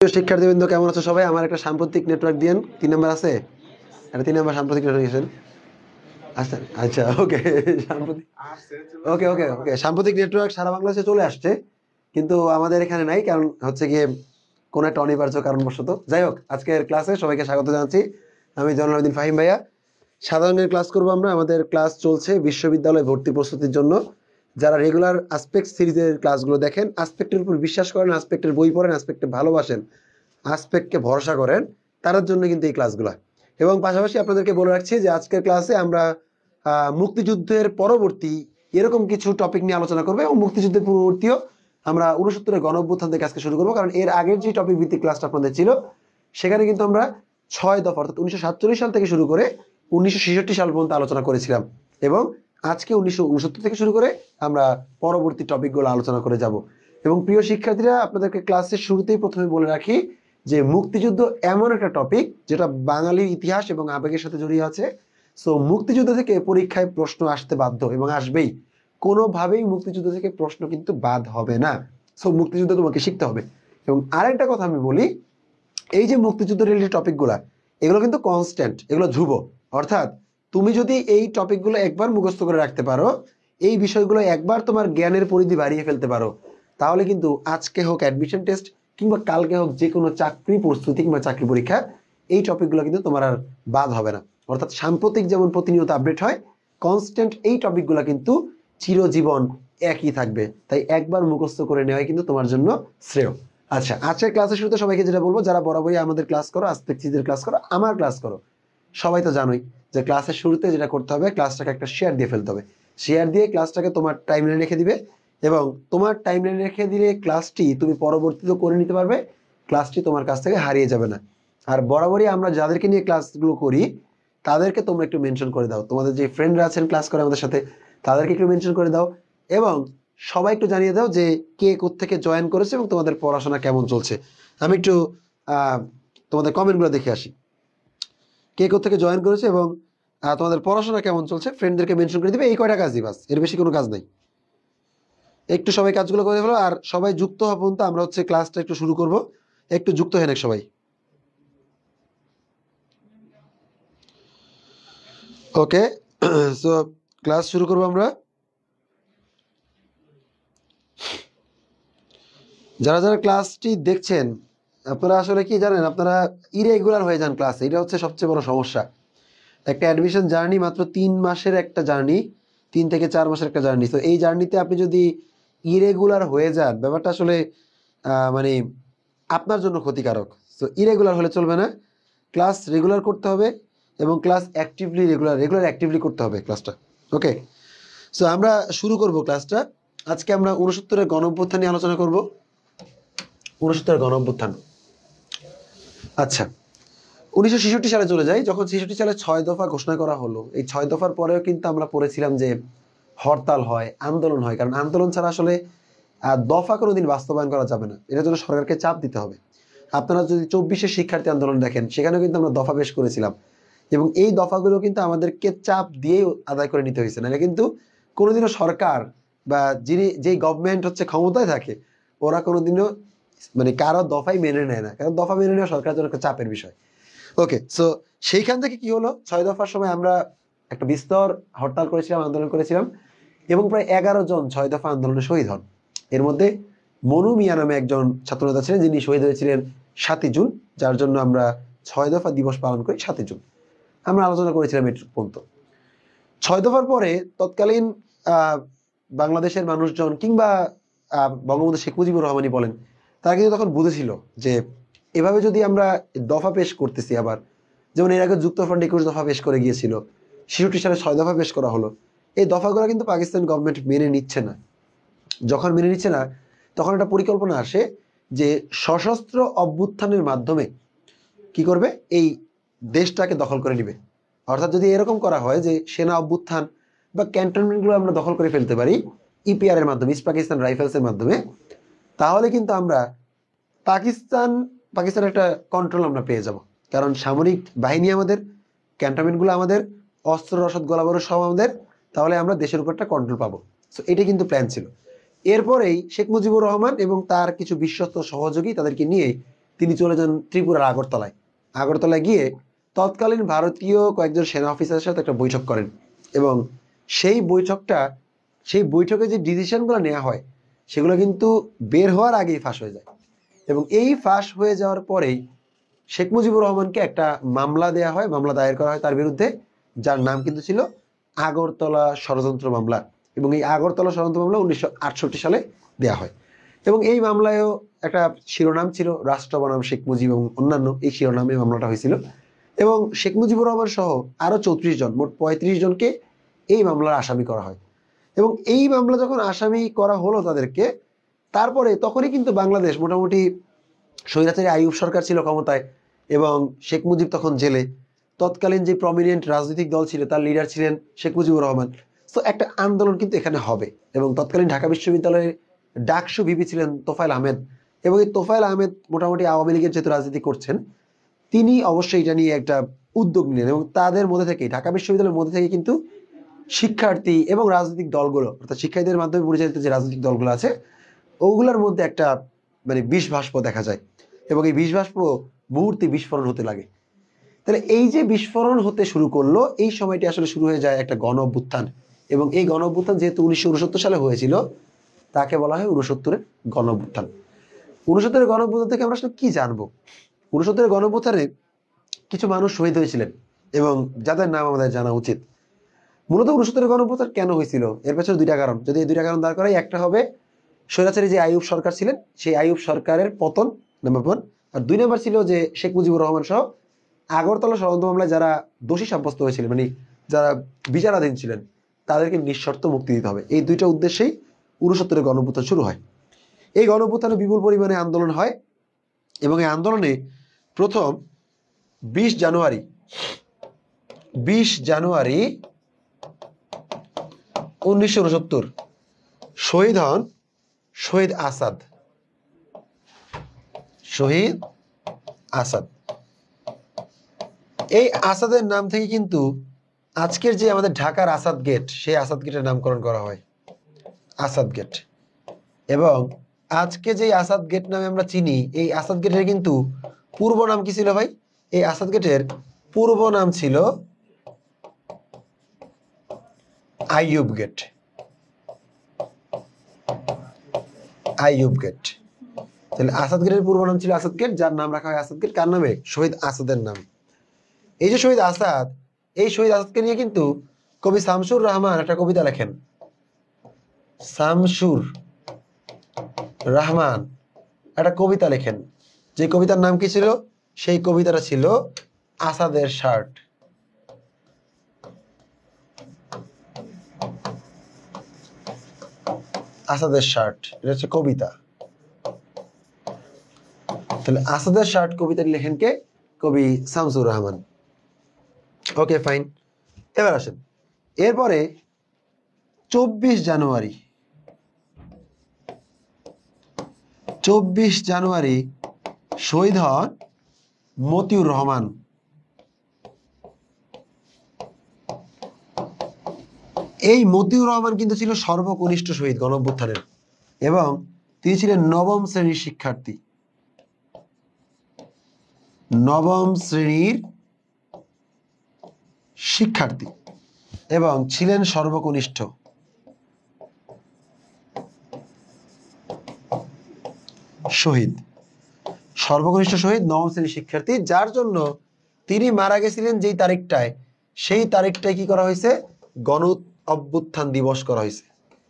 প্রিয় শিক্ষার্থীবৃন্দ, কেমন আছো সবাই? আমার একটা সাম্প্রতিক নেটওয়ার্ক দিয়েন। 3 নাম্বার আছে? একটা 3 নাম্বার সাম্প্রতিক নেটওয়ার্ক দিয়েছেন। আচ্ছা আচ্ছা, ওকে। সাম্প্রতিক, ওকে ওকে ওকে, সাম্প্রতিক নেটওয়ার্ক সারা বাংলাদেশে চলে আসছে, কিন্তু আমাদের এখানে নাই। কারণ হচ্ছে গিয়ে কোনো একটা অনিবার্য কারণবশত। যাই হোক, আজকের ক্লাসে সবাইকে স্বাগত জানাচ্ছি। আমি জয়নুল আবেদিন ফাহিম ভাইয়া। সাধারণের ক্লাস করবো আমরা। আমাদের ক্লাস চলছে বিশ্ববিদ্যালয় ভর্তি প্রস্তুতির জন্য। যারা রেগুলার আসপেক্ট সিরিজের ক্লাসগুলো দেখেন, আসপেক্টের উপর বিশ্বাস করেন, আসপেক্টের বই পড়েন, আসপেক্টে ভালোবাসেন, আসপেক্টকে ভরসা করেন, তার জন্য কিন্তু এই ক্লাসগুলো। এবং পাশাপাশি আপনাদেরকে বলে রাখছি যে আজকের ক্লাসে আমরা মুক্তিযুদ্ধের পরবর্তী এরকম কিছু টপিক নিয়ে আলোচনা করবো, এবং মুক্তিযুদ্ধের পূর্ববর্তীও আমরা 69-এর গণঅভ্যুত্থান থেকে আজকে শুরু করবো। কারণ এর আগের যে টপিক ভিত্তিক ক্লাসটা আপনাদের ছিল, সেখানে কিন্তু আমরা 6 দফা অর্থাৎ 1947 সাল থেকে শুরু করে 1966 সাল পর্যন্ত আলোচনা করেছিলাম, এবং আজকে 1969 থেকে শুরু করে আমরা পরবর্তী টপিকগুলো আলোচনা করে যাব। এবং প্রিয় শিক্ষার্থীরা, আপনাদেরকে ক্লাসের শুরুতেই প্রথমে বলে রাখি যে মুক্তিযুদ্ধ এমন একটা টপিক যেটা বাঙালির ইতিহাস এবং আবেগের সাথে জড়িয়ে আছে। সো মুক্তিযুদ্ধ থেকে পরীক্ষায় প্রশ্ন আসতে বাধ্য, এবং আসবেই। কোনোভাবেই মুক্তিযুদ্ধ থেকে প্রশ্ন কিন্তু বাদ হবে না। সো মুক্তিযুদ্ধ তোমাকে শিখতে হবে। এবং আরেকটা কথা আমি বলি, এই যে মুক্তিযুদ্ধ রিলেটেড টপিকগুলা, এগুলো কিন্তু কনস্ট্যান্ট, এগুলো ধ্রুব। অর্থাৎ তুমি যদি এই টপিকগুলো একবার মুখস্থ করে রাখতে পারো, এই বিষয়গুলো একবার তোমার জ্ঞানের পরিধি বাড়িয়ে ফেলতে পারো, তাহলে কিন্তু আজকে হোক অ্যাডমিশন টেস্ট, কিংবা কালকে হোক যে কোনো চাকরি প্রস্তুতি কিংবা চাকরি পরীক্ষা, এই টপিকগুলো কিন্তু তোমার আর বাদ হবে না। অর্থাৎ সাম্প্রতিক যেমন প্রতিনিয়ত আপডেট হয়, কনস্ট্যান্ট এই টপিকগুলো কিন্তু চিরজীবন একই থাকবে। তাই একবার মুখস্থ করে নেওয়াই কিন্তু তোমার জন্য শ্রেয়। আচ্ছা, আজকের ক্লাসের শুরুতে সবাইকে যেটা বলবো, যারা বরাবরই আমাদের ক্লাস করো, আসপেক্ট সিরিজের ক্লাস করো, আমার ক্লাস করো, সবাই তো জানোই যে ক্লাসের শুরুতে যেটা করতে হবে, ক্লাসটাকে একটা শেয়ার দিয়ে ফেলতে হবে। শেয়ার দিয়ে ক্লাসটাকে তোমার টাইমলাইনে রেখে দিবে, এবং তোমার টাইমলাইনে রেখে দিলে ক্লাসটি তুমি পরবর্তীতে করে নিতে পারবে, ক্লাসটি তোমার কাছ থেকে হারিয়ে যাবে না। আর বরাবরই আমরা যাদেরকে নিয়ে ক্লাসগুলো করি, তাদেরকে তোমরা একটু মেনশন করে দাও। তোমাদের যে ফ্রেন্ডরা আছেন ক্লাস করে আমাদের সাথে, তাদেরকে একটু মেনশন করে দাও, এবং সবাই একটু জানিয়ে দাও যে কে কোত্থেকে জয়েন করেছে এবং তোমাদের পড়াশোনা কেমন চলছে। আমি একটু তোমাদের কমেন্টগুলো দেখে আসি, কে কোত্থেকে জয়েন করেছে এবং তোমাদের পড়াশোনা কেমন চলছে। ফ্রেন্ডদেরকে মেনশন করে দিবে। এই কয়টা কাজই বাস, এর বেশি কোনো কাজ নাই। একটু সবাই কাজগুলো করে ফেলো, আর সবাই যুক্ত হওয়া পর্যন্ত আমরা হচ্ছে ক্লাসটা একটু শুরু করব। একটু যুক্ত হয়ে নেক সবাই। ওকে, সো ক্লাস শুরু করবো আমরা। যারা যারা ক্লাসটি দেখছেন, আপনারা আসলে কি জানেন, আপনারা ইরেগুলার হয়ে যান ক্লাসে। এটা হচ্ছে সবচেয়ে বড় সমস্যা। একটা অ্যাডমিশন জার্নি মাত্র 3 মাসের একটা জার্নি, 3 থেকে 4 মাসের একটা জার্নি। তো এই জার্নিতে আপনি যদি ইরেগুলার হয়ে যান, ব্যাপারটা আসলে মানে আপনার জন্য ক্ষতিকারক। তো ইরেগুলার হলে চলবে না, ক্লাস রেগুলার করতে হবে, এবং ক্লাস অ্যাক্টিভলি রেগুলার অ্যাক্টিভলি করতে হবে ক্লাসটা। ওকে, সো আমরা শুরু করব ক্লাসটা। আজকে আমরা 69-এর গণঅভ্যুত্থান নিয়ে আলোচনা করব। 69-এর গণঅভ্যুত্থান। আচ্ছা, 1966 সালে চলে যাই। যখন 66 সালে 6 দফা ঘোষণা করা হলো, এই 6 দফার পরেও কিন্তু আমরা পড়েছিলাম যে হরতাল হয়, আন্দোলন হয়। কারণ আন্দোলন ছাড়া আসলে দফা কোনোদিন বাস্তবায়ন করা যাবে না। এটার জন্য সরকারকে চাপ দিতে হবে। আপনারা যদি 24-এর শিক্ষার্থী আন্দোলন দেখেন, সেখানেও কিন্তু আমরা দফা পেশ করেছিলাম, এবং এই দফাগুলো কিন্তু আমাদেরকে চাপ দিয়েই আদায় করে নিতে হয়েছে। নাহলে কিন্তু কোনোদিনও সরকার বা যেই গভর্নমেন্ট হচ্ছে ক্ষমতায় থাকে, ওরা কোনোদিনও মানে কারো দফাই মেনে নেয় না। কারণ দফা মেনে নেওয়া সরকারের জন্য একটা চাপের বিষয়। ওকে, সো সেইখান থেকে কি হলো, 6 দফার সময় আমরা একটা বিস্তর হরতাল করেছিলাম, আন্দোলন করেছিলাম, এবং প্রায় 11 জন 6 দফা আন্দোলনে শহীদ হন। এর মধ্যে মনু মিয়া নামে একজন ছাত্রনেতা ছিলেন, যিনি শহীদ হয়েছিলেন 7ই জুন, যার জন্য আমরা 6 দফা দিবস পালন করি 7ই জুন। আমরা আলোচনা করেছিলাম এটুকু পর্যন্ত। 6 দফার পরে তৎকালীন বাংলাদেশের মানুষজন, কিংবা বঙ্গবন্ধু শেখ মুজিবুর রহমানই বলেন, তারা কিন্তু তখন বুঝেছিল যে এভাবে যদি আমরা দফা পেশ করতেছি, আবার যেমন এর আগে যুক্তফ্রন্ট 21 দফা পেশ করে গিয়েছিল, 66 সালে 6 দফা পেশ করা হলো, এই দফাগুলো কিন্তু পাকিস্তান গভর্নমেন্ট মেনে নিচ্ছে না। যখন মেনে নিচ্ছে না, তখন একটা পরিকল্পনা আসে যে সশস্ত্র অভ্যুত্থানের মাধ্যমে কি করবে, এই দেশটাকে দখল করে নিবে। অর্থাৎ যদি এরকম করা হয় যে সেনা অভ্যুত্থান বা ক্যান্টনমেন্টগুলো আমরা দখল করে ফেলতে পারি ইপিআর এর মাধ্যমে, ইস্ট পাকিস্তান রাইফেলসের মাধ্যমে, তাহলে কিন্তু আমরা পাকিস্তানের একটা কন্ট্রোল আমরা পেয়ে যাব। কারণ সামরিক বাহিনী আমাদের, ক্যান্টনমেন্টগুলো আমাদের, অস্ত্র রসদ গোলাবারুদ সব আমাদের, তাহলে আমরা দেশের উপর একটা কন্ট্রোল পাবো। সো এটা কিন্তু প্ল্যান ছিল। এরপরেই শেখ মুজিবুর রহমান এবং তার কিছু বিশ্বস্ত সহযোগী, তাদেরকে নিয়ে তিনি চলে যান ত্রিপুরার আগরতলায়। আগরতলায় গিয়ে তৎকালীন ভারতীয় কয়েকজন সেনা অফিসারের সাথে একটা বৈঠক করেন এবং সেই বৈঠকে যে ডিসিশনগুলো নেওয়া হয় সেগুলো কিন্তু বের হওয়ার আগেই ফাঁস হয়ে যায়। এবং এই ফাঁস হয়ে যাওয়ার পরেই শেখ মুজিবুর রহমানকে একটা মামলা দেয়া হয়, মামলা দায়ের করা হয় তার বিরুদ্ধে, যার নাম কিন্তু ছিল আগরতলা ষড়যন্ত্র মামলা। এবং এই আগরতলা ষড়যন্ত্র মামলা 1968 সালে দেয়া হয়। এবং এই মামলায়ও একটা শিরোনাম ছিল রাষ্ট্র বনাম শেখ মুজিব এবং অন্যান্য, এই শিরোনামে মামলাটা হয়েছিল। এবং শেখ মুজিবুর রহমান সহ আরো 34 জন, মোট 35 জনকে এই মামলার আসামি করা হয়। এবং এই মামলা যখন আসামি করা হলো তাদেরকে, তারপরে তখনই কিন্তু বাংলাদেশ মোটামুটি স্বৈরাচারী আইয়ুব সরকার ছিল ক্ষমতায় এবং শেখ মুজিব তখন জেলে। তৎকালীন যে প্রমিনেন্ট রাজনৈতিক দল ছিল তার লিডার ছিলেন শেখ মুজিবুর রহমান। তো একটা আন্দোলন কিন্তু এখানে হবে। এবং তৎকালীন ঢাকা বিশ্ববিদ্যালয়ের ডাকসু ভিপি ছিলেন তোফায়েল আহমেদ। এবং এই তোফায়েল আহমেদ মোটামুটি আওয়ামী লীগের যেহেতু রাজনীতি করছেন, তিনি অবশ্যই এটা নিয়ে একটা উদ্যোগ নিলেন। এবং তাদের মধ্যে থেকে, ঢাকা বিশ্ববিদ্যালয়ের মধ্যে থেকে কিন্তু শিক্ষার্থী এবং রাজনৈতিক দলগুলো, অর্থাৎ শিক্ষার্থীদের মাধ্যমে পরিচালিত যে রাজনৈতিক দলগুলো আছে ওগুলোর মধ্যে একটা বিষ বাষ্প দেখা যায়। এবং এই বিষ বাষ্প মুহূর্তে বিস্ফোরণ হতে লাগে। তাহলে এই যে বিস্ফোরণ হতে শুরু করলো, এই সময়টি আসলে শুরু হয়ে যায় একটা গণ অভ্যুত্থান। এবং এই গণ অভ্যুত্থান যেহেতু 1969 সালে হয়েছিল, তাকে বলা হয় 69-এর গণ অভ্যুত্থান। 69-এর গণ অভ্যুত্থান থেকে আমরা আসলে কি জানবো? 69-এর গণ অভ্যুত্থানে কিছু মানুষ শহীদ হয়েছিলেন এবং যাদের নাম আমাদের জানা উচিত। মূলত 69-এর গণ অভ্যুত্থান কেন হয়েছিল, এর পেছনে দুইটা কারণ। যদি এই দুইটা কারণ দাঁড় করাই, একটা হবে স্বৈরাচারী যে আইয়ুব সরকার ছিলেন সেই আইয়ুব সরকারের পতন, নাম্বার 1। আর 2 নাম্বার ছিল যে শেখ মুজিবুর রহমান সহ আগরতলা ষড়যন্ত্র মামলায় যারা দোষী সাব্যস্ত হয়েছিলেন, যারা বিচারাধীন ছিলেন, তাদেরকে নিঃশর্ত মুক্তি দিতে হবে। এই দুইটা উদ্দেশ্যেই 69-এর গণ অভ্যুত্থান শুরু হয়। এই গণ অভ্যুত্থানে বিপুল পরিমাণে আন্দোলন হয় এবং এই আন্দোলনে প্রথম 20 জানুয়ারি 1969 শহীদ হন শহীদ আসাদ। এই আসাদের নাম থেকে কিন্তু আজকের যে আমাদের ঢাকার আসাদ গেট, সেই আসাদ গেটের নামকরণ করা হয় আসাদ গেট। এবং আজকে যে আসাদ গেট নামে আমরা চিনি, এই আসাদ গেটের কিন্তু পূর্ব নাম কি ছিল ভাই? এই আসাদ গেটের পূর্ব নাম ছিল আইয়ুব গেট। তাহলে আসাদ গেটের পূর্ব নাম ছিল আসাদ গেট, যার নাম রাখা হয় আসাদ গেট। কার নামে? শহীদ আসাদের নাম। এই যে শহীদ আসাদ, এই শহীদ আসাদকে নিয়ে কিন্তু কবি শামসুর রহমান একটা কবিতা লেখেন। শামসুর রহমান একটা কবিতা লেখেন, যে কবিতার নাম কি ছিল? সেই কবিতাটা ছিল আসাদের শার্ট। আসাদের শার্ট, এটা হচ্ছে কবিতা। তাহলে আসাদের শার্ট কবিতাটি লেখেন কে? কবি শামসুর রহমান। ওকে, ফাইন। এবার আসেন, এরপরে 24 জানুয়ারি শহীদ হন মতিউর রহমান। এই মতিউর রহমান কিন্তু ছিল সর্বকনিষ্ঠ শহীদ গণ অভ্যুত্থানের এবং তিনি ছিলেন নবম শ্রেণীর শিক্ষার্থী এবং ছিলেন সর্বকনিষ্ঠ শহীদ, নবম শ্রেণীর শিক্ষার্থী, যার জন্য তিনি মারা গেছিলেন যেই তারিখটায়, সেই তারিখটায় কি করা হয়েছে? গণ অভ্যুত্থান দিবস করা হয়েছে।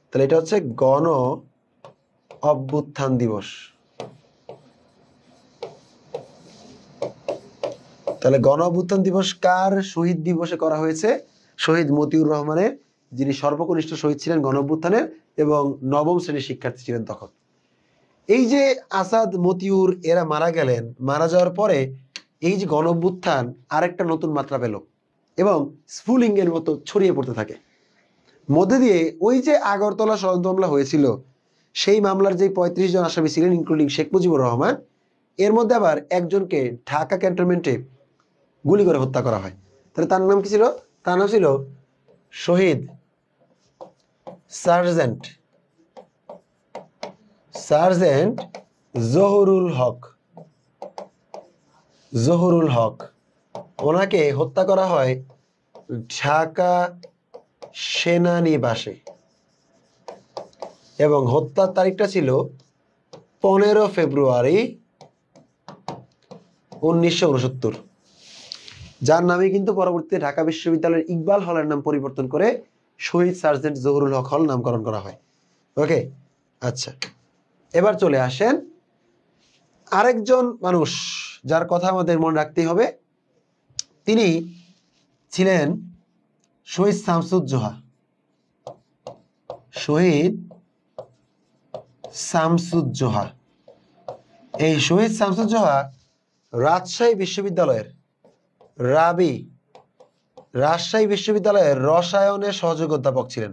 তাহলে এটা হচ্ছে গণ অভ্যুত্থান দিবস। তাহলে গণ অভ্যুত্থান দিবস কার শহীদ দিবসে করা হয়েছে? শহীদ মতিউর রহমানের, যিনি সর্বকনিষ্ঠ শহীদ ছিলেন গণ অভ্যুত্থানের এবং নবম শ্রেণীর শিক্ষার্থী ছিলেন তখন। এই যে আসাদ, মতিউর এরা মারা গেলেন, মারা যাওয়ার পরে এই যে গণ অভ্যুত্থান আরেকটা নতুন মাত্রা পেল এবং স্ফুলিঙ্গের মতো ছড়িয়ে পড়তে থাকে। মধ্যে দিয়ে ওই যে আগরতলা ষড়যন্ত্র মামলা হয়েছিল, সেই মামলার যে 35 জন আসামি ছিলেন ইনক্লুডিং শেখ মুজিবুর রহমান, এর মধ্যে আবার একজনকে ঢাকা ক্যান্টনমেন্টে গুলি করে হত্যা করা হয়। তাহলে তার নাম কি ছিল? তার নাম ছিল শহীদ সার্জেন্ট জহুরুল হক। জহুরুল হক, ওনাকে হত্যা করা হয় ঢাকা সেনানিবাসে এবং হত্যার তারিখটা ছিল 15 ফেব্রুয়ারি 1969, যার নামে কিন্তু পরবর্তীতে ঢাকা বিশ্ববিদ্যালয়ের ইকবাল হলের নাম পরিবর্তন করে শহীদ সার্জেন্ট জহুরুল হক হল নামকরণ করা হয়। ওকে, আচ্ছা, এবার চলে আসেন আরেকজন মানুষ যার কথা আমাদের মনে রাখতেই হবে। তিনি ছিলেন শহীদ শামসুজ্জোহা। শহীদ শামসুজ্জোহা, এই শহীদ শামসুজ্জোহা রাজশাহী বিশ্ববিদ্যালয়ের রাজশাহী বিশ্ববিদ্যালয়ের রসায়নের সহযোগী অধ্যাপক ছিলেন।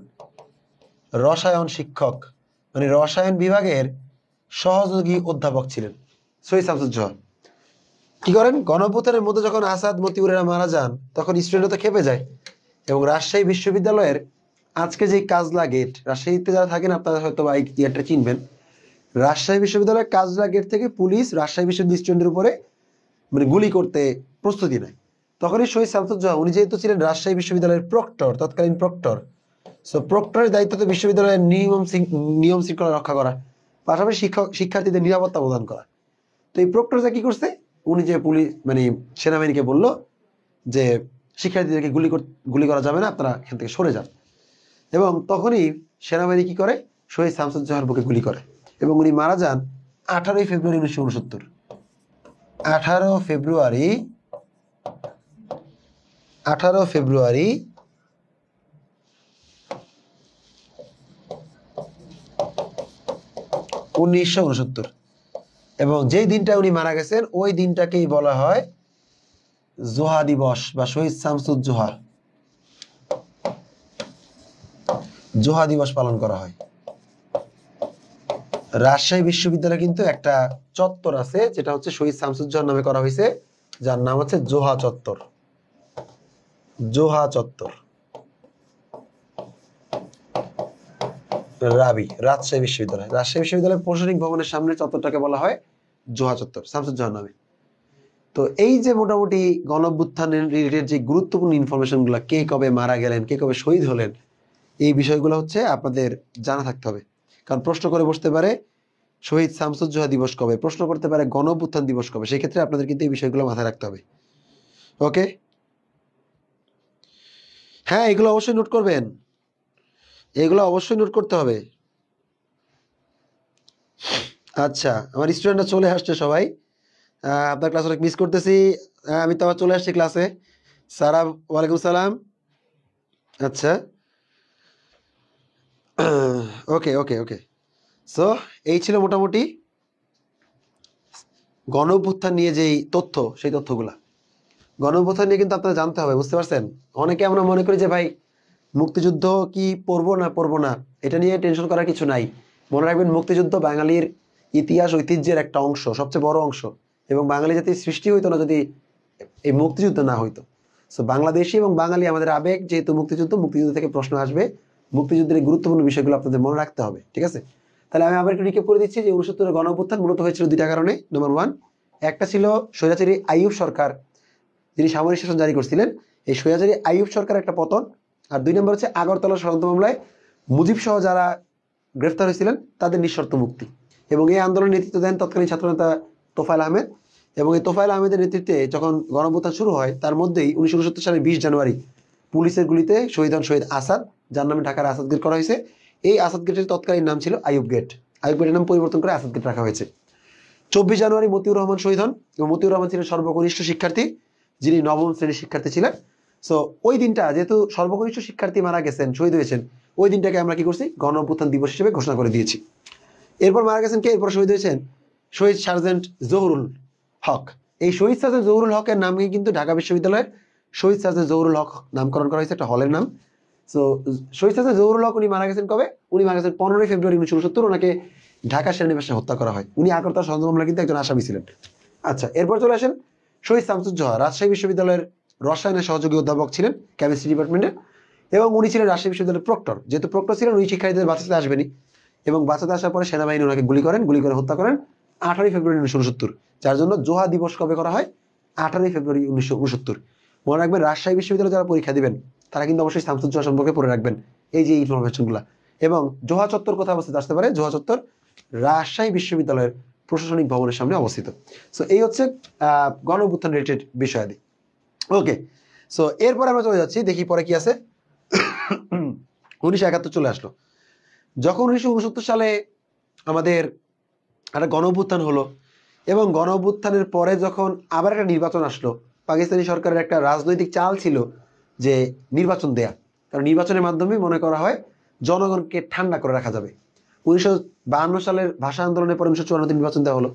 রসায়ন শিক্ষক, মানে রসায়ন বিভাগের সহযোগী অধ্যাপক ছিলেন শহীদ শামসুজ্জোহা। কি করেন, গণঅভ্যুত্থানের মধ্যে যখন আসাদ মতিউরেরা মারা যান তখন স্টুডেন্টরা তো খেপে যায় এবং রাজশাহী বিশ্ববিদ্যালয়ের আজকে যে কাজলা গেট, রাজশাহীতে যারা থাকেন আপনারা হয়তো বা এই গেটটা চিনবেন, রাজশাহী বিশ্ববিদ্যালয়ের কাজলা গেট থেকে পুলিশ রাজশাহী বিশ্ববিদ্যালয়ের স্টুডেন্টের উপরে মানে গুলি করতে প্রস্তুতি নেয়। তখনই শহীদ শামসুজ্জোহা, উনি যেহেতু ছিলেন রাজশাহী বিশ্ববিদ্যালয়ের প্রক্টর, তৎকালীন প্রক্টর, সো প্রক্টরের দায়িত্ব তো বিশ্ববিদ্যালয়ের নিয়ম শৃঙ্খলা রক্ষা করা, পাশাপাশি শিক্ষার্থীদের নিরাপত্তা প্রদান করা। তো এই প্রক্টরটা কি করছে, উনি যে পুলিশ মানে সেনাবাহিনীকে বলল যে শিক্ষার্থীদেরকে গুলি করা যাবে না, আপনারা এখান থেকে সরে যান। এবং তখনই সেনাবাহিনী কি করে, শহীদ শামসুজ্জোহার বুকে গুলি করে এবং উনি মারা যান 18 ফেব্রুয়ারি 1969। 18 ফেব্রুয়ারি 1969। এবং যেই দিনটা উনি মারা গেছেন ওই দিনটাকেই বলা হয় জোহা দিবস বা শহীদ শামসুজ্জোহা জোহা দিবস পালন করা হয়। রাজশাহী বিশ্ববিদ্যালয়ে কিন্তু একটা চত্বর আছে যেটা হচ্ছে শহীদ শামসুজ্জোহার নামে করা হয়েছে, যার নাম হচ্ছে জোহা চত্বর। জোহা চত্বর, রাজশাহী বিশ্ববিদ্যালয়ের প্রশাসনিক ভবনের সামনে চত্বরটাকে বলা হয় জোহা চত্বর, শামসুজ্জোহার নামে। তো এই যে মোটামুটি গণঅভ্যুত্থানের রিলেটেড যে গুরুত্বপূর্ণ ইনফরমেশন গুলা, কে কবে মারা গেলেন, কে কবে শহীদ হলেন, এই বিষয়গুলো হচ্ছে আপনাদের জানা থাকতে হবে। কারণ প্রশ্ন করে বসতে পারে শহীদ শামসুজ্জোহা দিবস কবে, প্রশ্ন করতে পারে গণঅভ্যুত্থান দিবস কবে, সেই ক্ষেত্রে আপনাদের কিন্তু এই বিষয়গুলো মাথায় রাখতে হবে। ওকে, হ্যাঁ, এগুলো অবশ্যই নোট করবেন, এগুলো অবশ্যই নোট করতে হবে। আচ্ছা, আমার স্টুডেন্টরা চলে আসছে সবাই, আপনার ক্লাস অনেক মিস করতেছি। আমি তো আবার চলে আসছি ক্লাসে। সারা, ওয়ালাইকুম সালাম। আচ্ছা, ওকে ওকে ওকে। সো এই ছিল মোটামুটি গণঅভ্যুত্থান নিয়ে যেই তথ্য, সেই তথ্যগুলা। গণঅভ্যুত্থান নিয়ে কিন্তু আপনারা জানতে হবে, বুঝতে পারছেন? অনেকে আমরা মনে করি যে ভাই মুক্তিযুদ্ধ কি পড়বো না, এটা নিয়ে টেনশন করার কিছু নাই। মনে রাখবেন মুক্তিযুদ্ধ বাঙালির ইতিহাস ঐতিহ্যের একটা অংশ, সবচেয়ে বড় অংশ, এবং বাঙালি জাতির সৃষ্টি হইতো না যদি এই মুক্তিযুদ্ধ না হইতো। সো বাংলাদেশি এবং বাঙালি আমাদের আবেগ, যেহেতু মুক্তিযুদ্ধ থেকে প্রশ্ন আসবে, মুক্তিযুদ্ধের এই গুরুত্বপূর্ণ বিষয়গুলো আপনাদের মনে রাখতে হবে, ঠিক আছে? তাহলে আমি আবার একটু রিক্যাপ করে দিচ্ছি যে 69 গণঅভ্যুত্থান মূলত হয়েছিল দুইটা কারণে। নাম্বার 1, একটা ছিল স্বৈরাচারী আইয়ুব সরকার, যিনি সামরিক শাসন জারি করছিলেন, এই স্বৈরাচারী আইয়ুব সরকার একটা পতন। আর 2 নম্বর হচ্ছে আগরতলা ষড়যন্ত্র মামলায় মুজিব সহ যারা গ্রেফতার হয়েছিলেন তাদের নিঃশর্ত মুক্তি। এবং এই আন্দোলনের নেতৃত্ব দেন তৎকালীন ছাত্রনেতা তোফায়েল আহমেদ। এবং এই তোফায়েল আহমেদের নেতৃত্বে যখন গণঅভ্যুত্থান শুরু হয়, তার মধ্যেই 1969 সালের 20 জানুয়ারি পুলিশের গুলিতে শহীদ হন শহীদ আসাদ, যার নামে ঢাকার আসাদ গেট করা হয়েছে। এই আসাদ গেটের তৎকালীন নাম ছিল আইয়ুব গেট, আইয়ুব গেটের নাম পরিবর্তন করে আসাদ গেট রাখা হয়েছে। 24 জানুয়ারি মতিউর রহমান শহীদ হন, এবং মতিউর রহমান ছিলেন সর্বকনিষ্ঠ শিক্ষার্থী, যিনি 9ম শ্রেণীর শিক্ষার্থী ছিলেন। সো ওই দিনটা, যেহেতু সর্বকনিষ্ঠ শিক্ষার্থী মারা গেছেন, শহীদ হয়েছেন, ওই দিনটাকে আমরা কি করছি, গণঅভ্যুত্থান দিবস হিসেবে ঘোষণা করে দিয়েছি। এরপর মারা গেছেন কে, এরপর শহীদ হয়েছেন শহীদ সার্জেন্ট জহুরুল হক। এই শহীদ সার্জেন্ট জহুরুল হকের নামে কিন্তু ঢাকা বিশ্ববিদ্যালয়ের শহীদ সার্জেন্ট জহুরুল হক নামকরণ করা হয়েছে, একটা হলের নাম। সো শহীদ সার্জেন্ট জহুরুল হক উনি মারা গেছেন কবে, উনি মারা গেছেন 15 ফেব্রুয়ারি 1969। ওনাকে ঢাকা সেনানিবাসে হত্যা করা হয়। উনি আগরতলা ষড়যন্ত্র মামলায় কিন্তু একজন আসামি ছিলেন। আচ্ছা, এরপর চলে আসেন শহীদ শামসুজ্জোহা, রাজশাহী বিশ্ববিদ্যালয়ের রসায়নের সহযোগী অধ্যাপক ছিলেন, কেমিস্ট্রি ডিপার্টমেন্টের, এবং উনি ছিলেন রাজশাহী বিশ্ববিদ্যালয়ের প্রক্টর। যেহেতু প্রক্টর ছিলেন, উনি শিক্ষার্থীদের বাঁচাতে আসবেনি, এবং বাঁচাতে আসার পরে সেনাবাহিনী ওনাকে গুলি করে হত্যা করেন 18 ফেব্রুয়ারি 1969। যার জন্য জোহা দিবস কবে করা হয়, 18 ফেব্রুয়ারি 1969। মনে রাখবেন রাজশাহী বিশ্ববিদ্যালয়ে যারা পরীক্ষা দিবেন তারা কিন্তু অবশ্যই শামসুজ্জোহা সম্পর্কে পড়ে রাখবেন এই যে ইনফরমেশন গুলা। এবং জোহা চত্বর কোথায় অবস্থিত আসতে পারে? জোহা চত্বর রাজশাহী বিশ্ববিদ্যালয়ের প্রশাসনিক ভবনের সামনে অবস্থিত। সো এই হচ্ছে গণ অভ্যুত্থান রিলেটেড বিষয়াদি। ওকে, সো এরপর আমরা চলে যাচ্ছি, দেখি পরে কি আছে। 1971 চলে আসলো। যখন 1969 সালে আমাদের একটা গণ অভ্যুত্থান হলো এবং গণ অভ্যুত্থানের পরে যখন আবার একটা নির্বাচন আসলো, পাকিস্তানি সরকারের একটা রাজনৈতিক চাল ছিল যে নির্বাচন দেয়া, কারণ নির্বাচনের মাধ্যমে মনে করা হয় জনগণকে ঠান্ডা করে রাখা যাবে। 1952 সালের ভাষা আন্দোলনের পরে 1954 নির্বাচন দেওয়া হলো।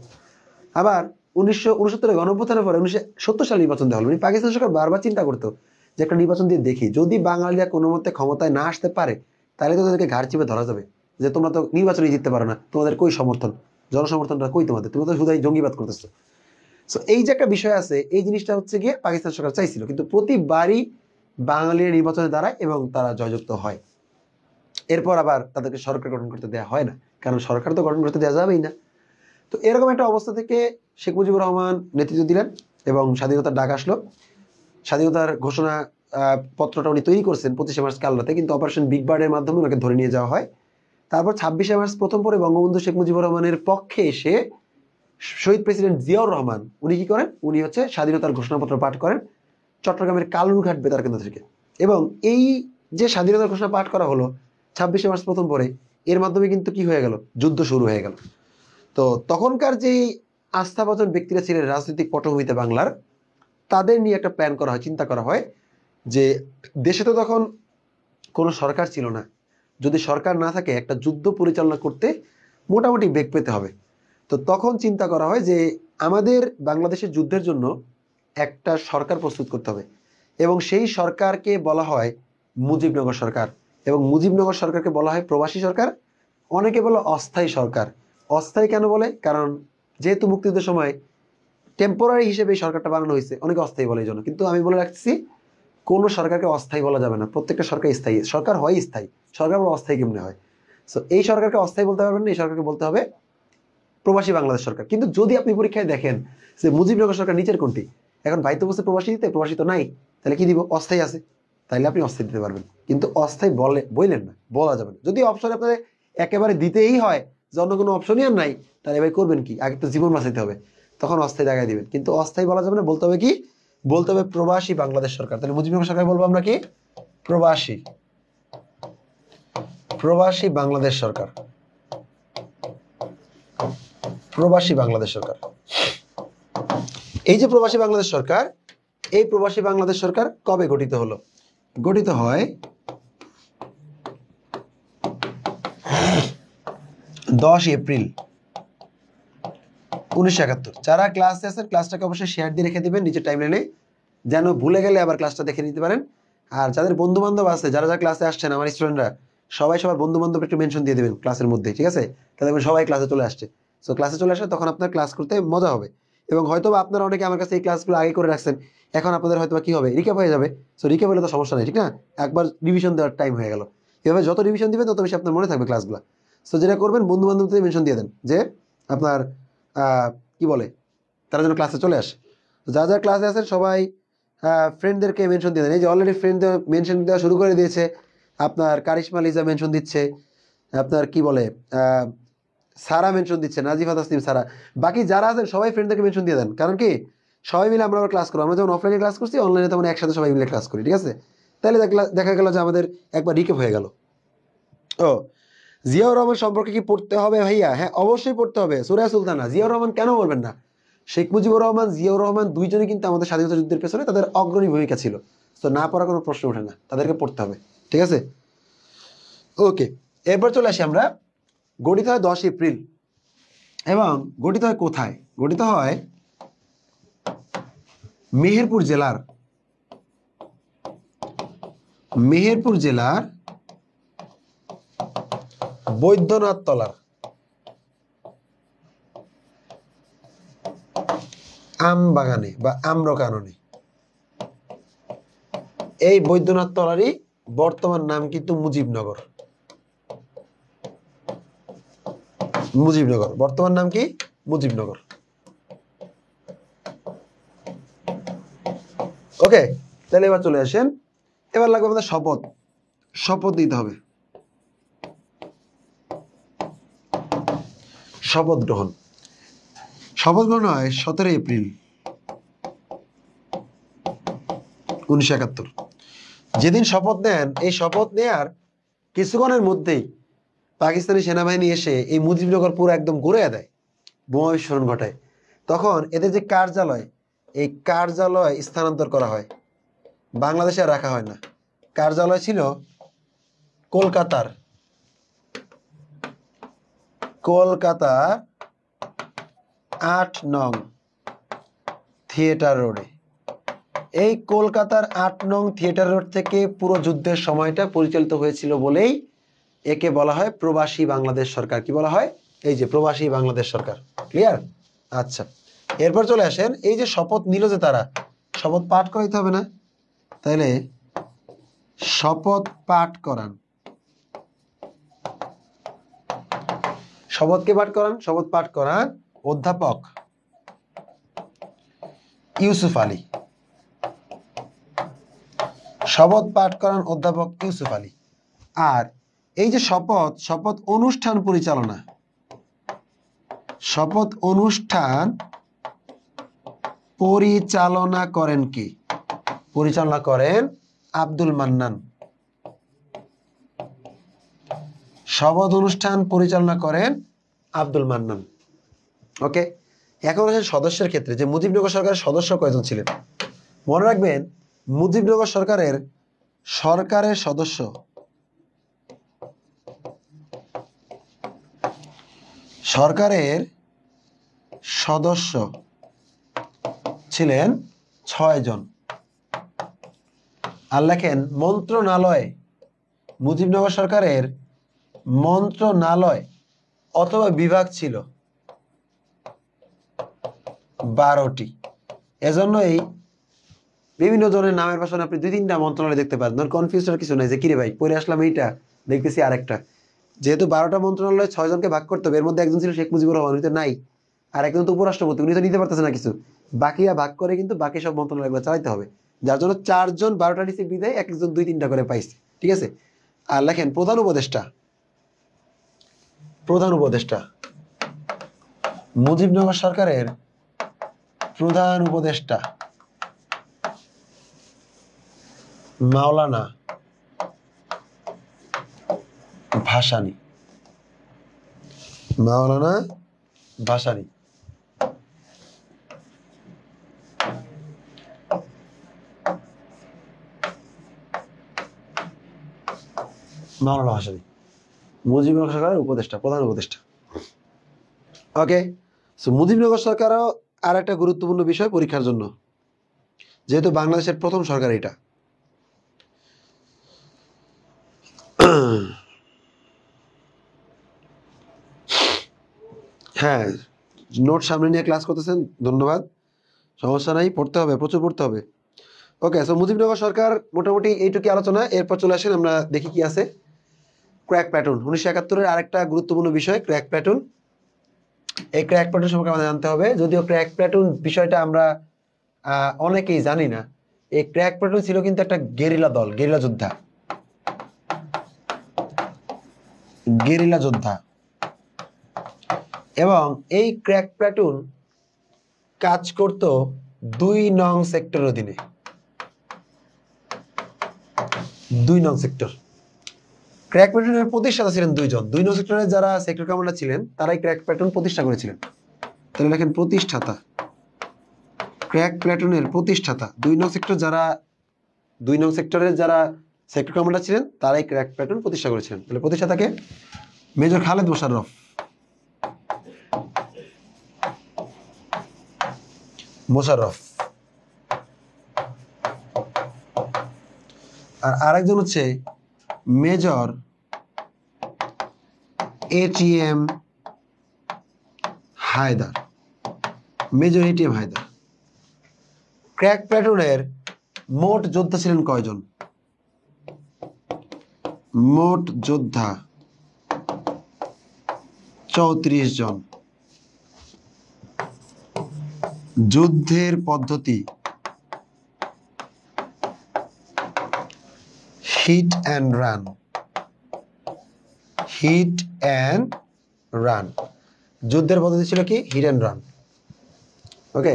আবার 1969 গণ অভ্যুত্থানের পরে 1970 সালে নির্বাচন দেওয়া হলো। পাকিস্তান সরকার বারবার চিন্তা করতো যে একটা নির্বাচন দিয়ে দেখি, যদি বাঙালিরা কোনো মতে ক্ষমতায় না আসতে পারে তাহলে তো তাদেরকে ঘাড় চিপে ধরা যাবে যে তোমরা তো নির্বাচনে জিততে পারো না, তোমাদের কই সমর্থন, জনসমর্থনটা কই তোমাদের, তুমি তো শুধুই জঙ্গিবাদ করতেছো। সো এই যে একটা বিষয় আছে, এই জিনিসটা হচ্ছে গিয়ে পাকিস্তান সরকার চাইছিল, কিন্তু প্রতিবারই বাঙালির নির্বাচনে দাঁড়ায় এবং তারা জয়যুক্ত হয়। এরপর আবার তাদেরকে সরকার গঠন করতে দেওয়া হয় না, কারণ সরকার তো গঠন করতে দেওয়া যাবেই না। তো এরকম একটা অবস্থা থেকে শেখ মুজিবুর রহমান নেতৃত্ব দিলেন এবং স্বাধীনতার ডাক আসলো। স্বাধীনতার ঘোষণা পত্রটা উনি তৈরি করছেন 25শে মার্চ কালরাতে, কিন্তু অপারেশন বিগ বার্ডের মাধ্যমে ওনাকে ধরে নিয়ে যাওয়া হয়। তারপর 26শে মার্চ প্রথম পরে বঙ্গবন্ধু শেখ মুজিবুর রহমানের পক্ষে এসে শহীদ প্রেসিডেন্ট জিয়াউর রহমান উনি কি করেন, উনি হচ্ছে স্বাধীনতার ঘোষণাপত্র পাঠ করেন চট্টগ্রামের কালুরঘাট বেতার কেন্দ্র থেকে। এবং এই যে স্বাধীনতার ঘোষণা পাঠ করা হলো 26শে মার্চ প্রথম পরে, এর মাধ্যমে কিন্তু কি হয়ে গেল, যুদ্ধ শুরু হয়ে গেল। তো তখনকার যে আস্থাভাজন ব্যক্তিরা ছিলেন রাজনৈতিক পটভূমিতে বাংলার, তাদের নিয়ে একটা প্ল্যান করা হয়, চিন্তা করা হয় যে দেশে তো তখন কোনো সরকার ছিল না, যদি সরকার না থাকে একটা যুদ্ধ পরিচালনা করতে মোটামুটি বেগ পেতে হবে। তো তখন চিন্তা করা হয় যে আমাদের বাংলাদেশের যুদ্ধের জন্য একটা সরকার প্রস্তুত করতে হবে, এবং সেই সরকারকে বলা হয় মুজিবনগর সরকার, এবং মুজিবনগর সরকারকে বলা হয় প্রবাসী সরকার, অনেকে বলে অস্থায়ী সরকার। অস্থায়ী কেন বলে? কারণ যেহেতু মুক্তিযুদ্ধের সময় টেম্পোরারি হিসেবে এই সরকারটা বানানো হয়েছে, অনেকে অস্থায়ী বলে এই জন্য। কিন্তু আমি বলে রাখছি, কোনো সরকারকে অস্থায়ী বলা যাবে না, প্রত্যেকটা সরকার স্থায়ী। সরকার হয় স্থায়ী, সরকার অস্থায়ী কেমনে হয়? সো এই সরকারকে অস্থায়ী বলতে পারবেন না, এই সরকারকে বলতে হবে প্রবাসী বাংলাদেশ সরকার। কিন্তু যদি আপনি পরীক্ষায় দেখেন যে মুজিবনগর সরকার নিচের কোনটি, এখন ভাই তো বলছে প্রবাসী দিতে, প্রবাসী তো নাই, তাহলে কি দিব? অস্থায়ী আছে, তাইলে আপনি অস্থায়ী দিতে পারবেন। কিন্তু অস্থায়ী বললেন না, বলা যাবে না। যদি অপশন আপনাদের একেবারে দিতেই হয় যে অন্য কোনো অপশনই আর নাই, তাহলে ভাই করবেন কি? আগে তো জীবন বাঁচাইতে হবে, তখন অস্থায়ী জায়গায় দিবেন। কিন্তু অস্থায়ী বলা যাবে না, বলতে হবে কি? বলতে হবে প্রবাসী বাংলাদেশ সরকার। তাহলে মুজিবনগর সরকার বলবো আমরা কি? প্রবাসী প্রবাসী বাংলাদেশ সরকার, প্রবাসী বাংলাদেশ সরকার। এই যে প্রবাসী বাংলাদেশ সরকার, এই প্রবাসী বাংলাদেশ সরকার কবে গঠিত হলো? গঠিত হয় 10 এপ্রিল 1971। যারা ক্লাসে আছেন ক্লাসটাকে অবশ্যই শেয়ার দিয়ে রেখে দিবেন নিচের টাইমলাইনে, যেন ভুলে গেলে আবার ক্লাসটা দেখে নিতে পারেন। আর যাদের বন্ধু বান্ধব আছে, যারা যারা ক্লাসে আসছেন আমার স্টুডেন্টরা, সবাই সবার বন্ধু বান্ধব একটু মেনশন দিয়ে দিবেন ক্লাসের মধ্যে, ঠিক আছে? তাহলে সবাই ক্লাসে চলে আসছে। সো ক্লাসে চলে আসলে তখন আপনার ক্লাস করতে মজা হবে। এবং হয়তো আপনারা অনেকে আমার কাছে এই ক্লাসগুলো আগে করে রাখছেন, এখন আপনাদের হয়তো কি হবে, রিক্যাপ হয়ে যাবে। সো রিক্যাপ হলে তো সমস্যা নেই, ঠিক না? একবার রিভিশন দেওয়ার টাইম হয়ে গেল। এভাবে যত রিভিশন দিবেন তত বেশি আপনার মনে থাকবে ক্লাসগুলো। সো যেটা করবেন, বন্ধু বান্ধবদের মেনশন দিয়ে দেন যে আপনার কি বলে, তারা যেন ক্লাসে চলে আসে। যা যা ক্লাসে আছেন সবাই ফ্রেন্ডদেরকে মেনশন দিয়ে দেন। এই যে অলরেডি ফ্রেন্ড মেনশন দেওয়া শুরু করে দিয়েছে, আপনার কারিশমা লিজা মেনশন দিচ্ছে, আপনার কি বলে সারা মেনশন দিচ্ছে, নাজিফা তাসনিম সারা। বাকি যারা আছেন সবাই ফ্রেন্ডদেরকে মেনশন দিয়ে দেন, কারণ কি সবাই মিলে আমরা ক্লাস করবো। আমরা যেমন অফলাইনে ক্লাস করছি, অনলাইনে তেমন একসাথে সবাই মিলে ক্লাস করি, ঠিক আছে? তাহলে দেখা গেল যে আমাদের একবার রিকেপ হয়ে গেল। ও, জিয়াউর রহমান সম্পর্কে কি পড়তে হবে ভাইয়া? হ্যাঁ, অবশ্যই পড়তে হবে। সূরা সুলতানা। জিয়াউর রহমান কেন বলবেন না? শেখ মুজিবুর রহমান, জিয়াউর রহমান দুইজনই কিন্তু আমাদের স্বাধীনতা যুদ্ধের পেছনে তাদের অগ্রণী ভূমিকা ছিল। তো না পড়ার কোনো প্রশ্ন ওঠে না, তাদেরকে পড়তে হবে, ঠিক আছে? ওকে, এরপর চলে আসি আমরা। গঠিত হয় 10 এপ্রিল, এবং গঠিত হয় কোথায়? গঠিত হয় মেহেরপুর জেলার বৈদ্যনাথ তলার আম বাগানে বা আম্রকাননে। এই বৈদ্যনাথ তলারই বর্তমান নাম কিন্তু মুজিবনগর। বর্তমান নাম কি? মুজিবনগর। ওকে, তাহলে এবার চলে আসেন, এবার লাগবে আমাদের শপথ। শপথ দিতে হবে, শপথ গ্রহণ। শপথ গ্রহণ হয় 17 এপ্রিল 1971। যেদিন শপথ নেন, এই শপথ নেয়ার কিছুক্ষণের মধ্যেই পাকিস্তানি সেনাবাহিনী এসে এই মুজিবনগর পুরো একদম ঘুরে দেয়, বোমা বিস্ফোরণ ঘটায়। তখন এদের যে কার্যালয়, এই কার্যালয় স্থানান্তর করা হয়, বাংলাদেশে আর রাখা হয় না। কার্যালয় ছিল কলকাতার 8 নং থিয়েটার রোডে। এই কলকাতার 8 নং থিয়েটার রোড থেকে পুরো যুদ্ধের সময়টা পরিচালিত হয়েছিল বলেই একে বলা হয় প্রবাসী বাংলাদেশ সরকার। কি বলা হয়? এই যে প্রবাসী বাংলাদেশ সরকার। ক্লিয়ার? আচ্ছা, এরপর চলে আসেন, এই যে শপথ নিল যে তারা, শপথ পাঠ করাইতে হবে না? তাহলে শপথ পাঠ করান। শপথকে পাঠ করান, শপথ পাঠ করান অধ্যাপক ইউসুফ আলী। শপথ পাঠ করান অধ্যাপক ইউসুফ আলী। আর এই যে শপথ, শপথ অনুষ্ঠান পরিচালনা, শপথ অনুষ্ঠান পরিচালনা করেন কি? পরিচালনা করেন আব্দুল মান্নান। শপথ অনুষ্ঠান পরিচালনা করেন আব্দুল মান্নান। ওকে, এখন আসেন সদস্যের ক্ষেত্রে, যে মুজিবনগর সরকারের সদস্য কয়জন ছিলেন। মনে রাখবেন, মুজিবনগর সরকারের সদস্য সরকারের সদস্য ছিলেন 6 জন। আর লেখেন মন্ত্রণালয়, মুজিবনগর সরকারের মন্ত্রণালয় অথবা বিভাগ ছিল 12টি। এজন্যই বিভিন্ন জনের নামের পাশে আপনি 2-3টা মন্ত্রণালয় দেখতে পারেন। ধর কনফিউজ হওয়ার কিছু নাই যে কিরে ভাই পড়ে আসলাম এইটা, দেখতেছি আরেকটা। যেহেতু 12টা মন্ত্রণালয় 6 জনকে ভাগ করতে হবে, এর মধ্যে একজন ছিল শেখ মুজিবুর রহমান, উনি তো নাই। আর একজন তো উপরাষ্ট্রপতি, উনি তো নিতে পারতেছে না কিছু। বাকিরা ভাগ করে কিন্তু বাকি সব মন্ত্রণালয়গুলো চালাইতে হবে, যার জন্য 4 জন 12টা ডিসি বিদায় এক একজন 2-3টা করে পাইছে। ঠিক আছে? আর লেখেন প্রধান উপদেষ্টা। প্রধান উপদেষ্টা, মুজিবনগর সরকারের প্রধান উপদেষ্টা মাওলানা ভাসানী। মাওলানা ভাসানী। মাওলানা ভাসানী মুজিবনগর সরকারের উপদেষ্টা, প্রধান উপদেষ্টা। ওকে, সো মুজিবনগর সরকারও আর একটা গুরুত্বপূর্ণ বিষয় পরীক্ষার জন্য, যেহেতু বাংলাদেশের প্রথম সরকার এটা। হ্যাঁ, নোট সামনে নিয়ে ক্লাস করতেছেন, ধন্যবাদ, সমস্যা নাই, পড়তে হবে, প্রচুর পড়তে হবে। ওকে, সো মুজিবনগর সরকার মোটামুটি এইটুকু আলোচনা। এরপর চলে আসেন আমরা দেখি কি আছে। ক্র্যাক প্ল্যাটুন 1971-এর আরেকটা গুরুত্বপূর্ণ বিষয় ক্র্যাক প্ল্যাটুন। এই ক্র্যাক প্ল্যাটুন সম্পর্কে আমাদের জানতে হবে, যদিও ক্র্যাক প্ল্যাটুন বিষয়টা আমরা অনেকেই জানি না। এই ক্র্যাক প্ল্যাটুন ছিল কিন্তু একটা গেরিলা দল, গেরিলা যোদ্ধা, গেরিলা যোদ্ধা। এবং এই ক্র্যাক প্ল্যাটুন কাজ করত 2 নং সেক্টরের অধীনে। 2 নং সেক্টর। ক্র্যাক প্ল্যাটুনের প্রতিষ্ঠাতা ছিলেন 2 জন। 2 নং সেক্টরের যারা সেক্টর কমান্ডার ছিলেন তারাই ক্র্যাক প্ল্যাটুন প্রতিষ্ঠা করেছিলেন। তাহলে দেখেন প্রতিষ্ঠাতা, ক্র্যাক প্ল্যাটুনের প্রতিষ্ঠাতা 2 নং সেক্টর, যারা 2 নং সেক্টরের যারা সেক্টর কমান্ডার ছিলেন তারাই ক্র্যাক প্ল্যাটুন প্রতিষ্ঠা করেছিলেন। তাহলে প্রতিষ্ঠাতাকে মেজর খালেদ মোশাররফ। মোশাররফ। আর আরেকজন হচ্ছে major ATM Haider. Major ATM Haider. Crack প্ল্যাটুনের মোট যোদ্ধা ছিলেন কয়জন? মোট যোদ্ধা 34 জন। যুদ্ধের পদ্ধতি hit and run, hit and run, যুদ্ধের পদ্ধতি ছিল কি হিট অ্যান্ড রান। ওকে,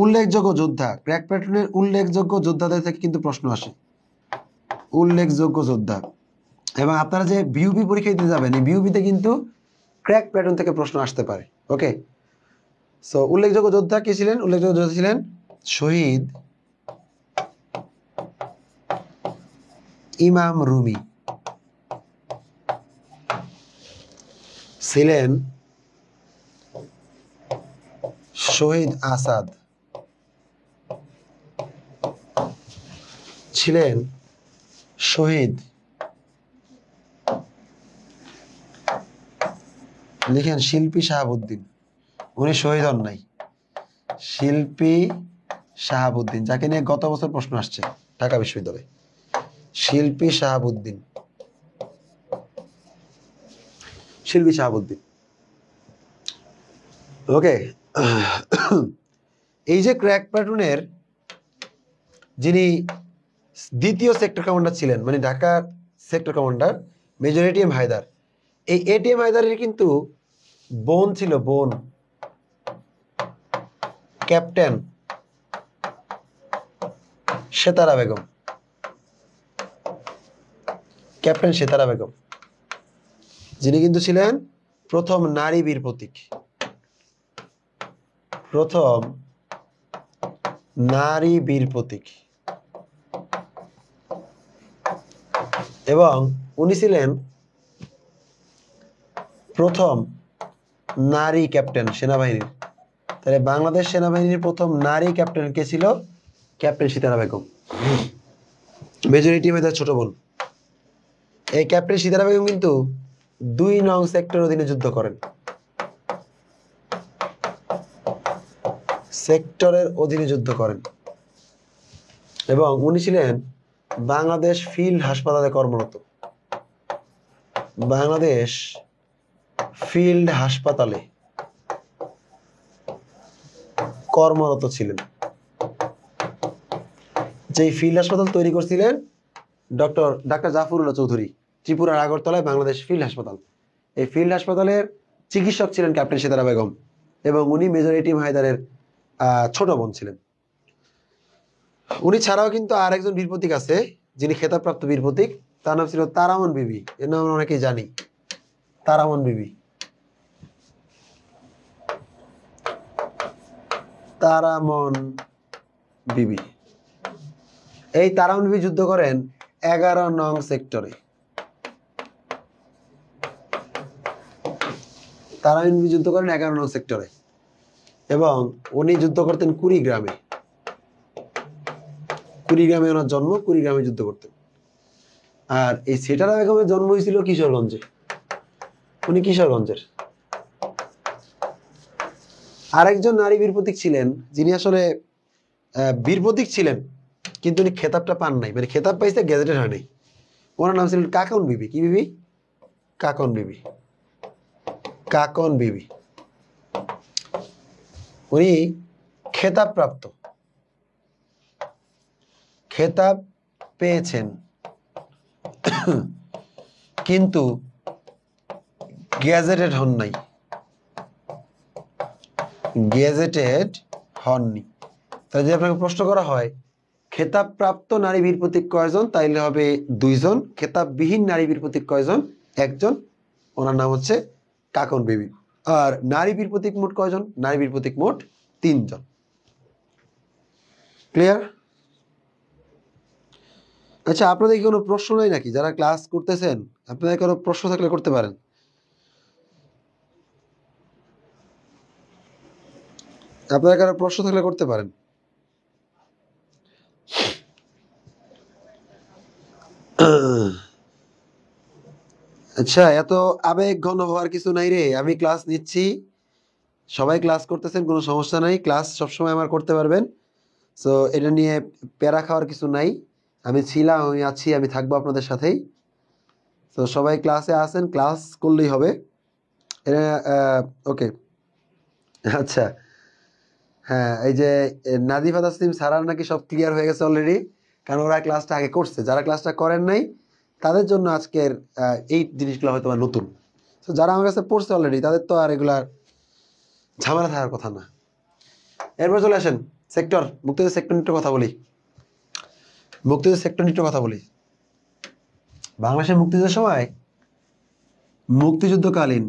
উল্লেখযোগ্য যোদ্ধা, ক্র্যাক প্যাটার্নের উল্লেখযোগ্য যোদ্ধাদের থেকে কিন্তু প্রশ্ন আসে, উল্লেখযোগ্য যোদ্ধা। এবং আপনারা যে বিউপি পরীক্ষা দিতে যাবেন, এই বিউপিতে কিন্তু ক্র্যাক প্যাটার্ন থেকে প্রশ্ন আসতে পারে। ওকে, সো উল্লেখযোগ্য যোদ্ধা কে ছিলেন? উল্লেখযোগ্য যোদ্ধা ছিলেন শহীদ ইমাম রুমি, ছিলেন শহীদ আসাদ, ছিলেন শহীদ, লিখেন শিল্পী শাহাবুদ্দিন, উনি শহীদ হন নাই, শিল্পী শাহাবুদ্দিন, যাকে নিয়ে গত বছর প্রশ্ন আসছে ঢাকা বিশ্ববিদ্যালয়ে, শিল্পী শাহাবুদ্দিন, শিল্পী শাহাবুদ্দিন। ওকে, এই যে ক্র্যাক প্লাটুনের যিনি দ্বিতীয় সেক্টর কমান্ডার ছিলেন, মানে ঢাকার sector commander major ATM Haider, এই এটিএম হায়দারের কিন্তু বোন ছিল, বোন ক্যাপ্টেন সেতারা বেগম, ক্যাপ্টেন সেতারা বেগম, যিনি কিন্তু ছিলেন প্রথম নারী বীর প্রতীক, প্রথম নারী বীর প্রতীক। এবং উনি ছিলেন প্রথম নারী ক্যাপ্টেন সেনাবাহিনীর। তাহলে বাংলাদেশ সেনাবাহিনীর প্রথম নারী ক্যাপ্টেন কে ছিল? ক্যাপ্টেন সীতারা বেগম, মেজরিটি মেয়েদের ছোট বোন। এই ক্যাপ্টেন সীতারা বেগম কিন্তু ২ নং সেক্টরের অধীনে যুদ্ধ করেন, সেক্টরের অধীনে যুদ্ধ করেন। এবং উনি ছিলেন বাংলাদেশ ফিল্ড হাসপাতালে কর্মরত, বাংলাদেশ ফিল্ড হাসপাতালে কর্মরত ছিলেন। যেই ফিল্ড হাসপাতাল তৈরি করছিলেন ডাক্তার জাফরুল্লাহ চৌধুরী, ত্রিপুরার আগরতলায় বাংলাদেশ ফিল্ড হাসপাতাল। এই ফিল্ড হাসপাতালের চিকিৎসক ছিলেন ক্যাপ্টেন সীতারা বেগম, এবং উনি মেজর এটিএম হায়দারের ছোট বোন ছিলেন। উনি ছাড়াও কিন্তু আর একজন বীর প্রতীক আছে, যিনি খেতাবপ্রাপ্ত বীর প্রতীক, তার নাম ছিল তারামন বিবি। এর নাম আমরা অনেকেই জানি, তারামন বিবি, তারামন বিবি। এই তারামন বিবি যুদ্ধ করেন 11 নং সেক্টরে, তারামন বিবি যুদ্ধ করেন 11 নং সেক্টরে। এবং উনি যুদ্ধ করতেন কুড়িগ্রামে, কুড়িগ্রামে ওনার জন্ম, কুড়িগ্রামে যুদ্ধ করতেন। আর এই সেতারা বেগমের জন্ম হয়েছিল কিশোরগঞ্জে, উনি কিশোরগঞ্জের। আরেকজন নারী বীর প্রতীক ছিলেন, যিনি আসলে বীর প্রতীক ছিলেন কিন্তু উনি খেতাবটা পান নাই, মানে খেতাব পাইছে গ্যাজেটেড হয় নাই। ওনার নাম ছিলেন কাকন বিবি। কি বিবি? কাকন বিবি, কাকন বিবি। উনি খেতাব প্রাপ্ত, খেতাব পেয়েছেন, কিন্তু গ্যাজেটেড হন নাই, গ্যাজেটেড হননি। তাই যদি আপনাকে প্রশ্ন করা হয় খেতাব প্রাপ্ত নারী বীর প্রতীক কয়জন, তাইলে হবে 2 জন। খেতাববিহীন নারী বীর প্রতীক কয়জন? 1 জন, ওনার নাম হচ্ছে কাকন বিবি। আর নারী বীর প্রতীক মোট কয়জন? নারী বীর প্রতীক মোট 3 জন। ক্লিয়ার? আচ্ছা, আপনাদের কি কোনো প্রশ্ন নাই নাকি? যারা ক্লাস করতেছেন আপনাদের কোনো প্রশ্ন থাকলে করতে পারেন। আপনাদের কারো প্রশ্ন থাকলে করতে পারেন। আচ্ছা, এত আবেগ ঘন হওয়ার কিছু নাই রে, আমি ক্লাস নিচ্ছি, সবাই ক্লাস করতেছেন, কোনো সমস্যা নাই, ক্লাস সবসময় আমার করতে পারবেন। সো এটা নিয়ে প্যারা খাওয়ার কিছু নাই, আমি ছিলাম, আমি আছি, আমি থাকবো আপনাদের সাথেই। তো সবাই ক্লাসে আসেন, ক্লাস করলেই হবে। এটা ওকে। আচ্ছা, হ্যাঁ, এই যে নাদিফা তাসলিম সারার নাকি সব ক্লিয়ার হয়ে গেছে অলরেডি। কারণ ওরা ক্লাসটা আগে করছে, যারা ক্লাসটা করেন নাই তাদের জন্য আজকের এই জিনিসগুলো হয়তো নতুন। তো যারা আমার কাছে পড়ছে অলরেডি তাদের তো আর এগুলার ঝামেলা থাকার কথা না। এরপর চলে আসেন সেক্টর, মুক্তিযুদ্ধ সেক্টর নিয়ে কথা বলি। মুক্তিযুদ্ধ সেক্টর নিয়ে কথা বলি। বাংলাদেশের মুক্তিযুদ্ধের সময় মুক্তিযুদ্ধকালীন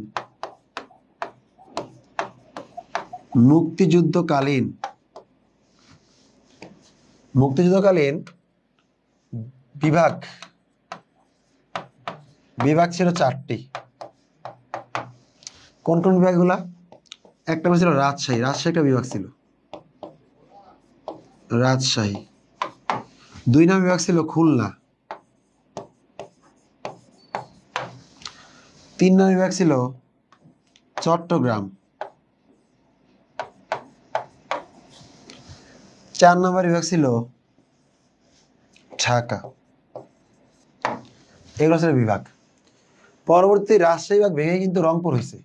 বিভাগ ছিল 4টি। কোন কোন বিভাগগুলা? একটা ছিল রাজশাহী একটা বিভাগ ছিল, রাজশাহী। 2 নম্বর বিভাগ ছিল খুলনা। 3 নম্বর বিভাগ ছিল চট্টগ্রাম। 4 নম্বর বিভাগ ছিল ঢাকা। এগুলো ছিল বিভাগ। পরবর্তী রাজশাহী বিভাগ ভেঙে কিন্তু রংপুর হয়েছে,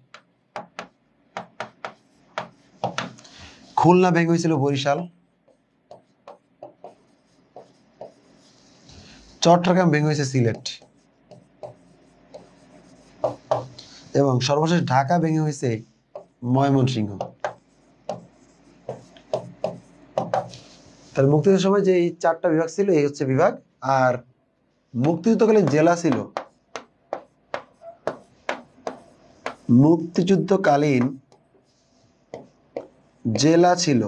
খুলনা ভেঙে হয়েছিল বরিশাল, চট্টগ্রাম ভেঙে হয়েছে সিলেট, এবং সর্বশেষ ঢাকা ভেঙে হয়েছে ময়মনসিংহ। তাহলে মুক্তিযুদ্ধের সময় যে 4টা বিভাগ ছিল এই হচ্ছে বিভাগ। আর মুক্তিযুদ্ধকালীন জেলা ছিল, মুক্তিযুদ্ধকালীন জেলা ছিল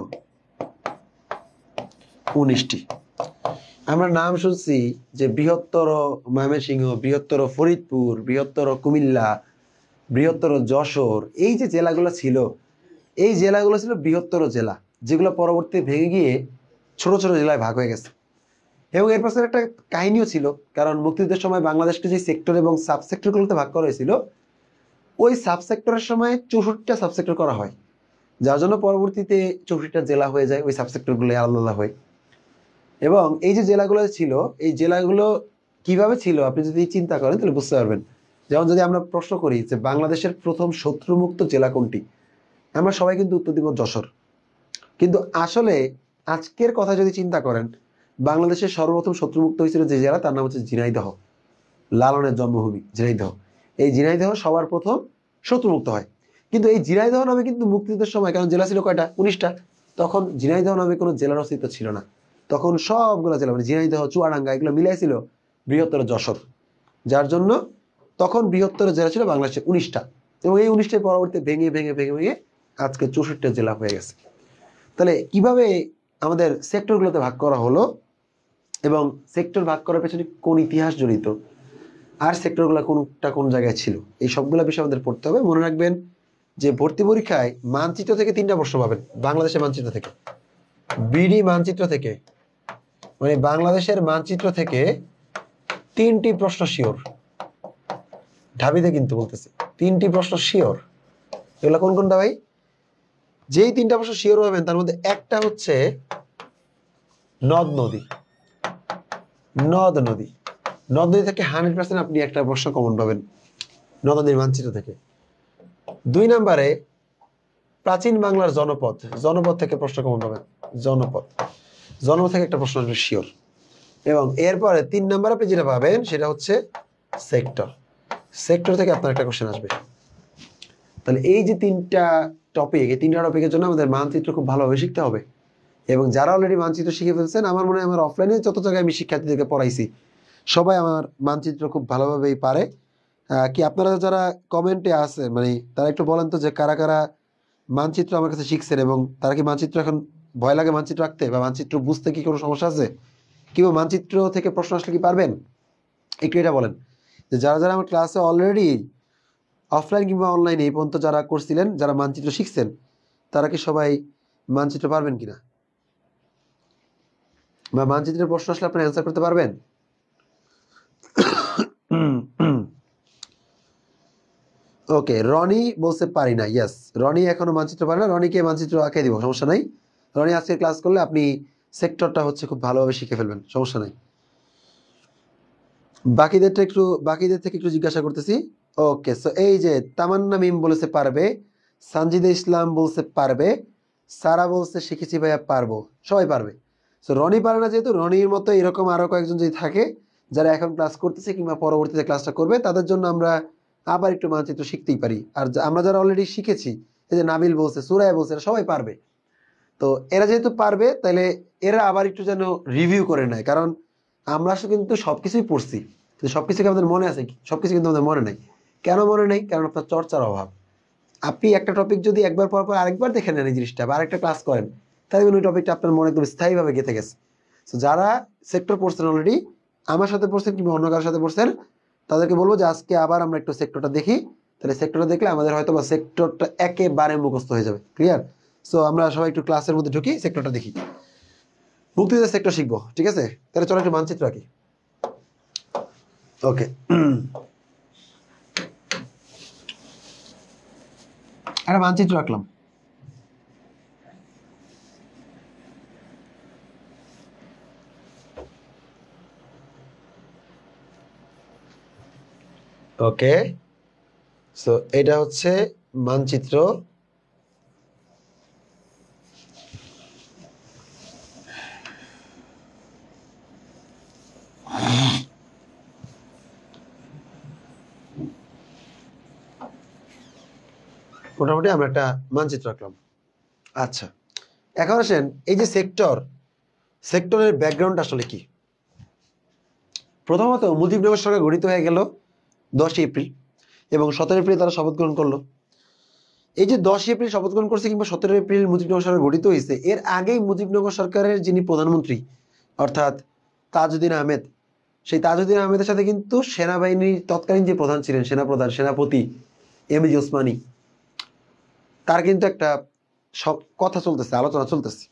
19টি। আমরা নাম শুনছি যে বৃহত্তর ময়মনসিংহ, বৃহত্তর ফরিদপুর, বৃহত্তর কুমিল্লা, বৃহত্তর যশোর। এই যে জেলাগুলো ছিল, এই জেলাগুলো ছিল বৃহত্তর জেলা, যেগুলো পরবর্তী ভেঙে গিয়ে ছোট ছোট জেলায় ভাগ হয়ে গেছে। এবং এর পাশে একটা কাহিনীও ছিল, কারণ মুক্তিযুদ্ধের সময় বাংলাদেশকে যে সেক্টর এবং সাব সেক্টরগুলোতে ভাগ করা হয়েছিল, ওই সাব সেক্টরের সময় 64টা সাব সেক্টর করা হয়, যার জন্য পরবর্তীতে 64টা জেলা হয়ে যায় ওই সাব সেক্টরগুলো আলাদা হয়। এবং এই যে জেলাগুলো ছিল, এই জেলাগুলো কিভাবে ছিল আপনি যদি চিন্তা করেন তাহলে বুঝতে পারবেন। যেমন যদি আমরা প্রশ্ন করি যে বাংলাদেশের প্রথম শত্রুমুক্ত জেলা কোনটি, আমরা সবাই কিন্তু উত্তর দিব যশোর। কিন্তু আসলে আজকের কথা যদি চিন্তা করেন, বাংলাদেশের সর্বপ্রথম শত্রুমুক্ত হয়েছিল যে জেলা, তার নাম হচ্ছে ঝিনাইদহ। লালনের জন্মভূমি ঝিনাইদহ। এই ঝিনাইদহ সবার প্রথম শত্রুমুক্ত হয়। কিন্তু এই ঝিনাইদহ নামে কিন্তু মুক্তিযুদ্ধের সময়, কারণ জেলা ছিল কয়টা? 19টা। তখন ঝিনাইদহ নামে কোনো জেলার অস্তিত্ব ছিল না। তখন সবগুলো জেলা মানে ঝিনাইদহ, চুয়াডাঙ্গা এগুলো মিলাইছিল বৃহত্তর যশোর, যার জন্য তখন বৃহত্তর জেলা ছিল বাংলাদেশের 19টা। এবং এই 19টার পরবর্তী ভেঙে ভেঙে ভেঙে ভেঙে আজকে 64টা জেলা হয়ে গেছে। তাহলে কিভাবে আমাদের সেক্টরগুলোতে ভাগ করা হলো এবং সেক্টর ভাগ করার পেছনে কোন ইতিহাস জড়িত, আর সেক্টরগুলো কোনটা কোন জায়গায় ছিল, এই সবগুলো বিষয় আমাদের পড়তে হবে। মনে রাখবেন যে ভর্তি পরীক্ষায় মানচিত্র থেকে 3টা প্রশ্ন পাবেন। বাংলাদেশের মানচিত্র থেকে, বিডি মানচিত্র থেকে, মানে বাংলাদেশের মানচিত্র থেকে 3টি প্রশ্ন শিওর। ঢাবিতে কিন্তু বলতেছি 3টি প্রশ্ন শিওর। এগুলো কোন কোনটা ভাই? যেই 3টা প্রশ্ন শিওর হবেন তার মধ্যে একটা হচ্ছে নদ নদী। নদ নদী থেকে 100% আপনি একটা প্রশ্ন কমন পাবেন নদ নদীর মানচিত্র থেকে। 2 নম্বরে প্রাচীন বাংলার জনপদ থেকে প্রশ্ন কমন পাবেন। জনপদ থেকে একটা প্রশ্ন আসবে শিওর। এবং এরপরে 3 নম্বরে আপনি যেটা পাবেন সেটা হচ্ছে সেক্টর থেকে আপনার একটা কোশ্চেন আসবে। তাহলে এই যে 3টা টপিক, এই 3টা টপিকের জন্য আমাদের মানচিত্র খুব ভালোভাবে শিখতে হবে। এবং যারা অলরেডি মানচিত্র শিখে ফেলছেন, আমার মনে হয় আমার অফলাইনে যত জায়গায় আমি শিক্ষার্থীদেরকে পড়াইছি সবাই আমার মানচিত্র খুব ভালোভাবেই পারে। কি আপনারা যারা কমেন্টে আছে মানে তারা একটু বলেন তো যে কারা কারা মানচিত্র আমার কাছে শিখছেন, এবং তারা কি মানচিত্র এখন ভয় লাগে মানচিত্র আঁকতে বা মানচিত্র বুঝতে কি কোনো সমস্যা আছে, কিংবা মানচিত্র থেকে প্রশ্ন আসলে কি পারবেন, একটু এটা বলেন। যে যারা যারা আমার ক্লাসে অলরেডি অফলাইন কিংবা অনলাইনে এই পর্যন্ত যারা করছিলেন, যারা মানচিত্র শিখছেন, তারা কি সবাই মানচিত্র পারবেন কিনা, বা মানচিত্রের প্রশ্ন আসলে আপনি অ্যান্সার করতে পারবেন? ওকে, রনি বলছে পারি না। ইয়েস, রনি এখনো মানচিত্র পারে না। রনিকে মানচিত্র আঁকে দিব, সমস্যা নাই। রনি আজকে ক্লাস করলে আপনি সেক্টরটা হচ্ছে খুব ভালোভাবে শিখে ফেলবেন, সমস্যা নাই। বাকিদের থেকে একটু জিজ্ঞাসা করতেছি। ওকে, সো এই যে তামান্না মিম বলেছে পারবে, সানজিদা ইসলাম বলছে পারবে, সারা বলছে শিখেছি ভাইয়া পারবো, সবাই পারবে। তো রনি পারে না, যেহেতু রনির মতো এরকম আরো কয়েকজন যদি থাকে যারা এখন ক্লাস করতেছে কিংবা পরবর্তীতে ক্লাসটা করবে, তাদের জন্য আমরা আবার একটু মানচিত্র শিখতেই পারি। আর আমরা যারা অলরেডি শিখেছি, এই যে নাবিল বলছে, সুরাইয়া বলছে, এরা সবাই পারবে। তো এরা যেহেতু পারবে, তাহলে এরা আবার একটু যেন রিভিউ করে নেয়, কারণ আমরা কিন্তু সবকিছুই পড়ছি, সবকিছু কি আমাদের মনে আছে? সবকিছু কিন্তু আমাদের মনে নাই। কেন মনে নেই? কারণ আপনার চর্চার অভাব। আপনি একটা টপিক যদি একবার পর পর আরেকবার দেখে নেন এই জিনিসটা, বা আরেকটা ক্লাস করেন, তাহলে ওই টপিকটা আপনার মনে একদম স্থায়ীভাবে গেঁথে গেছে। তো যারা সেক্টর পড়ছেন অলরেডি, আমার সাথে পড়ছেন কিংবা অন্য কারোর সাথে পড়ছেন, তাদেরকে বলবো যে আজকে আবার আমরা একটু সেক্টরটা দেখি। তাহলে সেক্টরটা দেখলে আমাদের হয়তো বা সেক্টরটা একেবারে মুখস্থ হয়ে যাবে। ক্লিয়ার? সো আমরা সবাই একটু ক্লাসের মধ্যে ঢুকি, সেক্টরটা দেখি, মুক্তিযুদ্ধের সেক্টর শিখবো। ঠিক আছে? তাহলে চলো একটু মানচিত্র আঁকি। ওকে, একটা মানচিত্র আঁকলাম। ওকে, সো এটা হচ্ছে মানচিত্র। মোটামুটি আমরা একটা মানচিত্র আঁকলাম। আচ্ছা, এখন আসেন এই যে সেক্টরের ব্যাকগ্রাউন্ড আসলে কি। প্রথমত মুজিবনগর সরকার গঠিত হয়ে গেল 10 এপ্রিল, এবং 17 এপ্রিল তারা শপথ গ্রহণ করলো। এই যে 10 এপ্রিল শপথ গ্রহণ করছে কিংবা 17 এপ্রিল মুজিবনগর সরকার গঠিত হয়েছে, এর আগেই মুজিবনগর সরকারের যিনি প্রধানমন্ত্রী অর্থাৎ তাজউদ্দিন আহমেদ, সেই তাজউদ্দিন আহমেদের সাথে কিন্তু সেনাবাহিনীর তৎকালীন যে প্রধান ছিলেন, সেনাপতি এমএজি ওসমানী, তার কিন্তু একটা কথা চলতেছে, আলোচনা চলতেছে।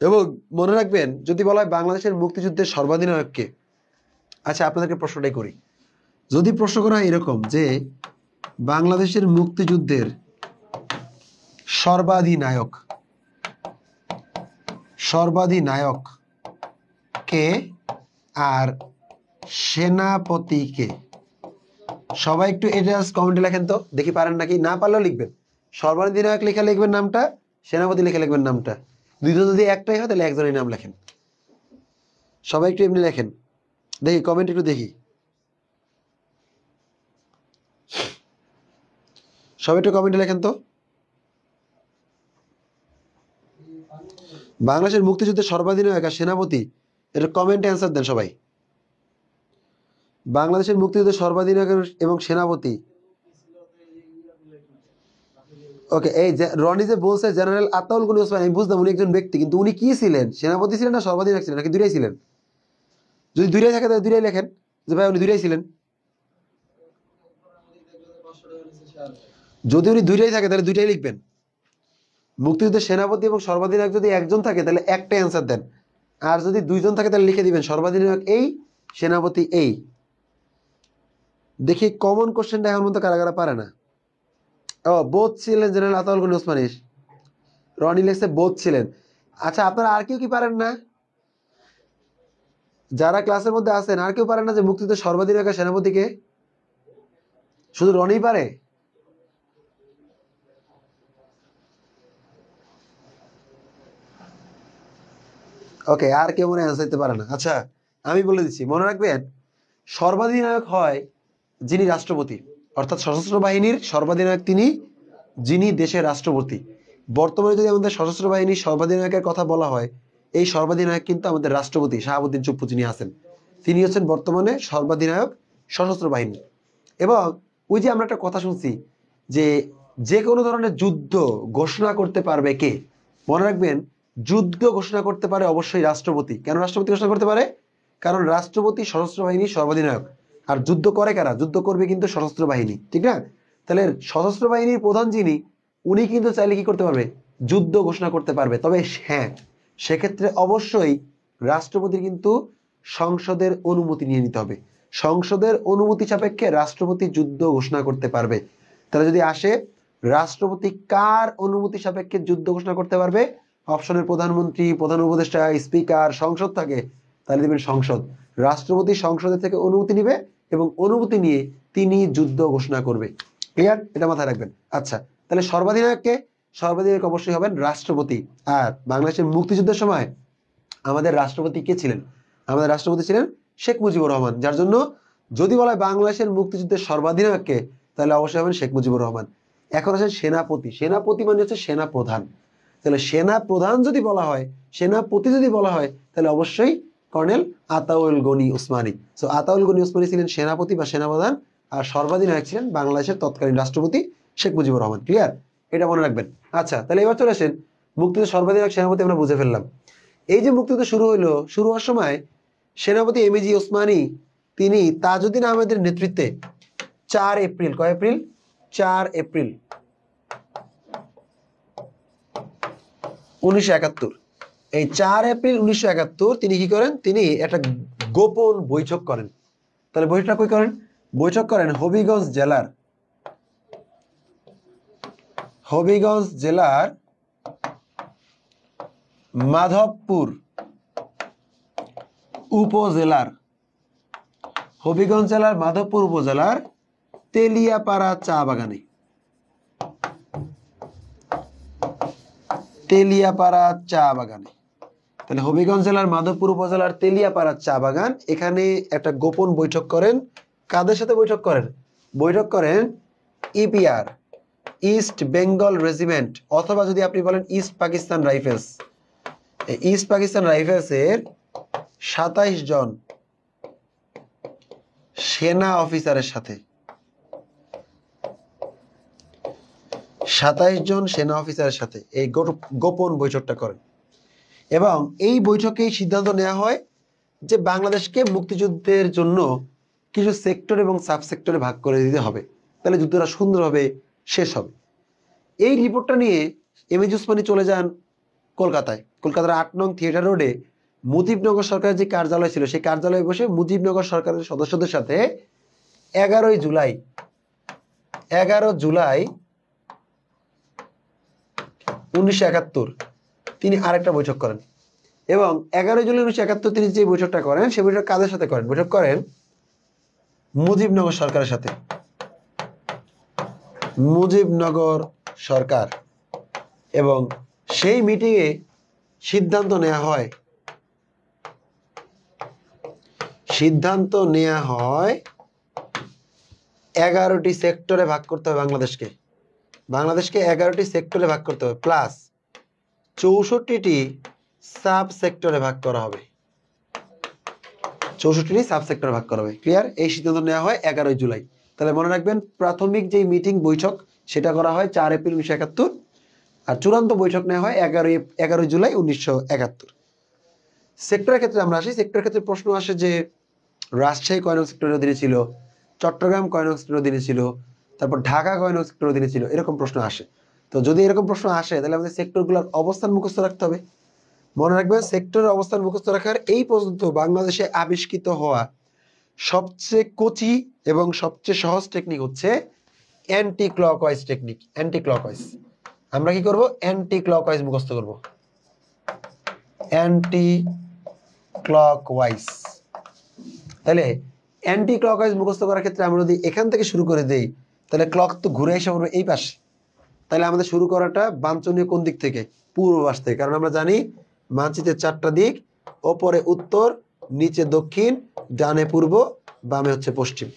এবং মনে রাখবেন, যদি বলা হয় বাংলাদেশের মুক্তিযুদ্ধের সর্বাধিনায়ককে, আচ্ছা আপনাদেরকে প্রশ্নটাই করি, যদি প্রশ্ন করা হয় এরকম যে বাংলাদেশের মুক্তিযুদ্ধের সর্বাধিনায়ক কে আর সেনাপতি কে, সবাই একটু এটা কমেন্টে লেখেন তো দেখি, পারেন নাকি? না পারলেও লিখবেন, সর্বাধিনায়ক লেখা লিখবেন নামটা, সেনাপতি লেখা লিখবেন নামটা। দুইজন যদি একটাই হয় তাহলে একজনের নাম লেখেন। সবাই একটু এমনি লেখেন, দেখি কমেন্ট একটু দেখি, সবাই একটু কমেন্টে লেখেন তো। বাংলাদেশের মুক্তিযুদ্ধের সর্বাধিনায়ক আর সেনাপতি, এটা কমেন্টে অ্যান্সার দেন সবাই। বাংলাদেশের মুক্তিযুদ্ধের সর্বাধিনায়ক এবং সেনাপতি। ওকে, এই রনি যে বলছে জেনারেল আতাউল গনি ওসমান, আমি বুঝলাম উনি একজন ব্যক্তি, কিন্তু উনি কি ছিলেন? সেনাপতি ছিলেন না সর্বাধিনায়ক ছিলেন, নাকি দুইটাই ছিলেন? যদি দুইটাই থাকে তাহলে দুইটাই লেখেন যে ভাই উনি দুইটাই ছিলেন। যদি উনি দুইটাই থাকে তাহলে দুইটাই লিখবেন। মুক্তিযুদ্ধের সেনাপতি এবং সর্বাধিনায়ক যদি একজন থাকে তাহলে একটাই অ্যান্সার দেন, আর যদি দুইজন থাকে তাহলে লিখে দিবেন সর্বাধিনায়ক এই, সেনাপতি এই। দেখি কমন কোশ্চেনটা এখন মতো কারা কারা পারে না। ও, বোধ ছিলেন জেনারেল আতাউল গনি ওসমানী, রনি লেখছে বোধ ছিলেন। আচ্ছা, আপনারা আর কেউ কি পারেন না? যারা ক্লাসের মধ্যে আছেন আর কেউ পারেন না যে মুক্তিযুদ্ধের সর্বাধিনায়ক সেনাপতিকে? শুধু রনি পারে? ওকে, আর কেউ মনে আনসার দিতে পারে না। আচ্ছা, আমি বলে দিচ্ছি, মনে রাখবেন, সর্বাধিনায়ক হয় যিনি রাষ্ট্রপতি, অর্থাৎ সশস্ত্র বাহিনীর সর্বাধিনায়ক তিনি, যিনি দেশের রাষ্ট্রপতি। বর্তমানে যদি আমাদের সশস্ত্র বাহিনীর সর্বাধিনায়কের কথা বলা হয়, এই সর্বাধিনায়ক কিন্তু আমাদের রাষ্ট্রপতি শাহাবুদ্দিন চুপ্পু যিনি আছেন, তিনি হচ্ছেন বর্তমানে সর্বাধিনায়ক সশস্ত্র বাহিনী। এবং ওই যে আমরা একটা কথা শুনছি যে যে কোনো ধরনের যুদ্ধ ঘোষণা করতে পারবে কে? মনে রাখবেন, যুদ্ধ ঘোষণা করতে পারে অবশ্যই রাষ্ট্রপতি। কেন রাষ্ট্রপতি ঘোষণা করতে পারে? কারণ রাষ্ট্রপতি সশস্ত্র বাহিনীর সর্বাধিনায়ক। আর যুদ্ধ করে কারা? যুদ্ধ করবে কিন্তু সশস্ত্র বাহিনী, ঠিক না? তাহলে সশস্ত্র বাহিনীর প্রধান যিনি, উনি কিন্তু চাইলে কি করতে পারবে? যুদ্ধ ঘোষণা করতে পারবে। তবে হ্যাঁ, সেক্ষেত্রে অবশ্যই রাষ্ট্রপতির কিন্তু সংসদের অনুমতি নিয়ে নিতে হবে। সংসদের অনুমতি সাপেক্ষে রাষ্ট্রপতি যুদ্ধ ঘোষণা করতে পারবে। তাহলে যদি আসে রাষ্ট্রপতি কার অনুমতি সাপেক্ষে যুদ্ধ ঘোষণা করতে পারবে, অপশনের প্রধানমন্ত্রী, প্রধান উপদেষ্টা, স্পিকার, সংসদ থাকে, তাহলে দেবেন সংসদ। রাষ্ট্রপতি সংসদের থেকে অনুমতি নিবে এবং অনুমতি নিয়ে তিনি যুদ্ধ ঘোষণা করবে। ক্লিয়ার? এটা মাথায় রাখবেন। আচ্ছা, তাহলে সর্বাধিনায়ককে? সর্বাধিনায়ক অবশ্যই হবেন রাষ্ট্রপতি। আর বাংলাদেশের মুক্তিযুদ্ধের সময় আমাদের রাষ্ট্রপতি কে ছিলেন? আমাদের রাষ্ট্রপতি ছিলেন শেখ মুজিবুর রহমান, যার জন্য যদি বলা হয় বাংলাদেশের মুক্তিযুদ্ধের সর্বাধিনায়ক কে, তাহলে অবশ্যই হবেন শেখ মুজিবুর রহমান। এখন আছেন সেনাপতি। সেনাপতি মানে হচ্ছে সেনা প্রধান। তাহলে সেনা প্রধান যদি বলা হয়, সেনাপতি যদি বলা হয়, তাহলে অবশ্যই কর্নেল আতাউল গনি উসমানী। সো আতাউল গনি উসমানী ছিলেন সেনাপতি বা সেনাপ্রধান, আর সর্বাধিনায়ক ছিলেন বাংলাদেশের তৎকালীন রাষ্ট্রপতি শেখ মুজিবুর রহমান। ক্লিয়ার? এটা মনে রাখবেন। আচ্ছা, তাহলে এবার চলে আসেন মুক্তিযুদ্ধের সর্বাধিনায়ক সেনাপতি আমরা বুঝে ফেললাম। এই যে মুক্তিযুদ্ধ শুরু হইলো, শুরু হওয়ার সময় সেনাপতি এমএজি ওসমানী তিনি তাজউদ্দিন আহমেদের নেতৃত্বে 4 এপ্রিল, কয় এপ্রিল? 4 এপ্রিল 1971, এই 4 এপ্রিল 1971 তিনি কি করেন? তিনি একটা গোপন বৈঠক করেন। তাহলে বৈঠকটা কই করেন? বৈঠক করেন হবিগঞ্জ জেলার মাধবপুর উপজেলার তেলিয়াপাড়া চা বাগানে। তাহলে হবিগঞ্জ জেলার মাধবপুর উপজেলার তেলিয়াপাড়া চা বাগান, এখানে একটা গোপন বৈঠক করেন। কাদের সাথে বৈঠক করেন? বৈঠক করেন ইপিআর, ইস্ট বেঙ্গল রেজিমেন্ট, অথবা যদি আপনি বলেন East Pakistan Rifles, East Pakistan রাইফেলসের 27 জন সেনা অফিসারের সাথে, 27 জন সেনা অফিসারের সাথে এই গোপন বৈঠকটা করেন। এবং এই বৈঠকেই সিদ্ধান্ত নেওয়া হয় যে বাংলাদেশকে মুক্তিযুদ্ধের জন্য কিছু সেক্টর এবং সাব সেক্টরে ভাগ করে দিতে হবে, তাহলে যুদ্ধটা সুন্দরভাবে শেষ হবে। এই রিপোর্টটা নিয়ে এমএজি ওসমানী চলে যান কলকাতায়। কলকাতার 8 নং থিয়েটার রোডে মুজিবনগর সরকারের যে কার্যালয় ছিল, সেই কার্যালয়ে বসে মুজিবনগর সরকারের সদস্যদের সাথে 11 জুলাই 1971 তিনি আরেকটা বৈঠক করেন। এবং 11 জুলাই 1971 তিনি যে বৈঠকটা করেন, সেই বৈঠক কাদের সাথে করেন? বৈঠক করেন মুজিবনগর সরকারের সাথে। মুজিবনগর সরকার, এবং সেই মিটিংয়ে সিদ্ধান্ত নেওয়া হয় 11টি সেক্টরে ভাগ করতে হবে বাংলাদেশকে 11টি সেক্টরে ভাগ করতে হবে, প্লাস 64টি সাব সেক্টরে ভাগ করা হবে। 64টি সাব সেক্টরে ভাগ করা হবে। ক্লিয়ার? এই সিদ্ধান্ত নেওয়া হয় 11 জুলাই। তাহলে মনে রাখবেন, প্রাথমিক যে মিটিং বৈঠক সেটা করা হয় 4 এপ্রিল 1971, আর চূড়ান্ত বৈঠক নেওয়া হয় 11 জুলাই 1971। সেক্টরের ক্ষেত্রে আমরা আসি। সেক্টরের ক্ষেত্রে প্রশ্ন আসে যে রাজশাহী কয় নং সেক্টরের অধীনে ছিল, চট্টগ্রাম কয় নং সেক্টরের অধীনে ছিল, তারপর ঢাকা কয় নং সেক্টরের অধীনে ছিল, এরকম প্রশ্ন আসে। তো যদি এরকম প্রশ্ন আসে, তাহলে আমাদের সেক্টরগুলোর অবস্থান মুখস্থ রাখতে হবে। মনে রাখবেন, সেক্টরের অবস্থান মুখস্থ রাখার এই পর্যন্ত বাংলাদেশে আবিষ্কৃত হওয়া সবচেয়ে কচি এবং সবচেয়ে সহজ টেকনিক হচ্ছে anti clockwise technique. Anti clockwise আমরা কি করব? অ্যান্টি ক্লকওয়াইজ মুখস্থ করব। Anti clockwise. তাহলে অ্যান্টি ক্লকওয়াইজ মুখস্থ করার ক্ষেত্রে আমরা যদি এখান থেকে শুরু করে দেই, তাহলে ক্লক তো ঘুরে এসে পড়বে এই পাশে। তাহলে আমাদের শুরু করাটা বাঞ্ছনীয় কোন দিক থেকে? পূর্ব পাশ থেকে। কারণ আমরা জানি মানচিত্রের 4টা দিক, ওপরে উত্তর, নিচে দক্ষিণ, ডানে পূর্ব, বামে হচ্ছে পশ্চিম।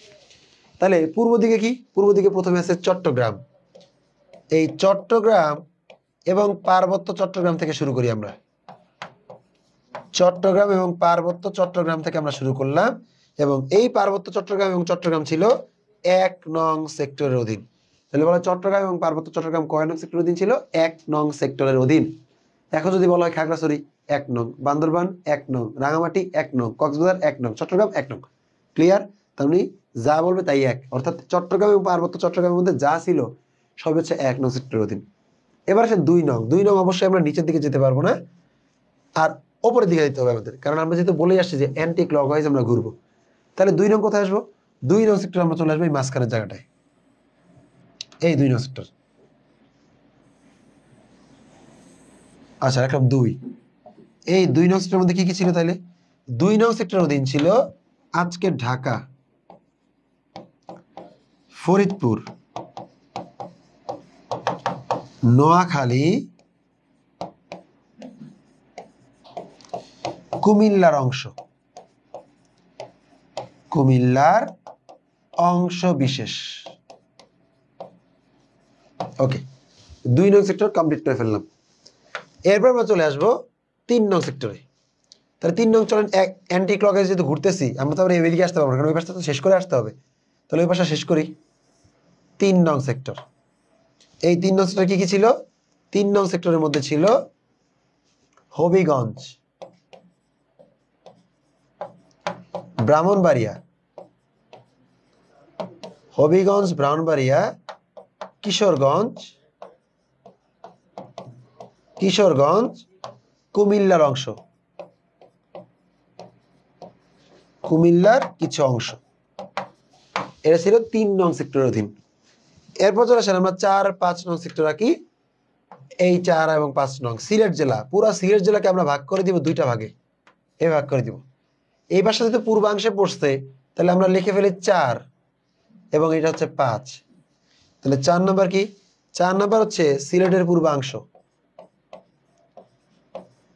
তাহলে পূর্ব দিকে কি? পূর্ব দিকে প্রথমে আছে চট্টগ্রাম। এই চট্টগ্রাম এবং পার্বত্য চট্টগ্রাম থেকে শুরু করি আমরা। চট্টগ্রাম এবং পার্বত্য চট্টগ্রাম থেকে আমরা শুরু করলাম, এবং এই পার্বত্য চট্টগ্রাম এবং চট্টগ্রাম ছিল 1 নং সেক্টরের অধীন। তাহলে বলা হয় চট্টগ্রাম এবং পার্বত্য চট্টগ্রাম কয় নং সেক্টরের অধীন ছিল? 1 নং সেক্টরের অধীন। এখন যদি বলা হয় খাগড়াছড়ি 1 নং, বান্দরবান 1 নং, রাঙামাটি 1 নং, কক্সবাজার 1 নং, চট্টগ্রাম 1 নং। ক্লিয়ার? তাহলে যা বলবে তাই এক, অর্থাৎ চট্টগ্রাম এবং পার্বত্য চট্টগ্রামের মধ্যে যা ছিল সব হচ্ছে 1 নং সেক্টরের অধীন। এবার আসে 2 নং। 2 নং অবশ্যই আমরা নিচের দিকে যেতে পারবো না, আর উপরের দিকে যেতে হবে আমাদের, কারণ আমরা যেহেতু বলেই আসছি যে অ্যান্টি ক্লকওয়াইজ আমরা ঘুরবো। তাহলে 2 নং কোথায় আসবো? 2 নং সেক্টর আমরা চলে আসবো এই মাঝখানের জায়গাটায়, এই 2 নং সেক্টর। আচ্ছা, রাখলাম 2। এই 2 নং সেক্টরের মধ্যে কি কি ছিল? তাহলে 2 নং সেক্টরের অধীন ছিল আজকে ঢাকা, ফরিদপুর, নোয়াখালী, কুমিল্লার অংশ, কুমিল্লার অংশ বিশেষ। ওকে, 2 নং সেক্টর কমপ্লিট করে ফেললাম। এরপর আমরা চলে আসবো 3 নং সেক্টরে। তাহলে 3 নং চলেন অ্যান্টি ক্লকওয়াইজ যেহেতু ঘুরতেছি, আমরা তো আবার এদিকে আসতে পারবো না, কারণ ওই পাশটা তো শেষ করে আসতে হবে। তাহলে ওই পাশটা শেষ করি। 3 নং সেক্টর, এই 3 নং সেক্টর কি ছিল? 3 নং সেক্টরের মধ্যে ছিল হবিগঞ্জ, ব্রাহ্মণবাড়িয়া, হবিগঞ্জ, ব্রাহ্মণবাড়িয়া, কিশোরগঞ্জ, কুমিল্লার অংশ, কুমিল্লার কিছু অংশ। এটা ছিল 3 নং সেক্টরের অধীন। এরপর চলে আসেন আমরা 4-5 নং সেক্টর রাখি। এই 4 এবং 5 নং সিলেট জেলা, পুরো সিলেট জেলাকে আমরা ভাগ করে দিব 2টা ভাগে, এই ভাগ করে দিব। এই পাশে যদি পূর্বাংশে পড়ছে তাহলে আমরা লিখে ফেলি 4 এবং এটা হচ্ছে 5। তাহলে 4 নাম্বার কি? 4 নাম্বার হচ্ছে সিলেটের পূর্বাংশ,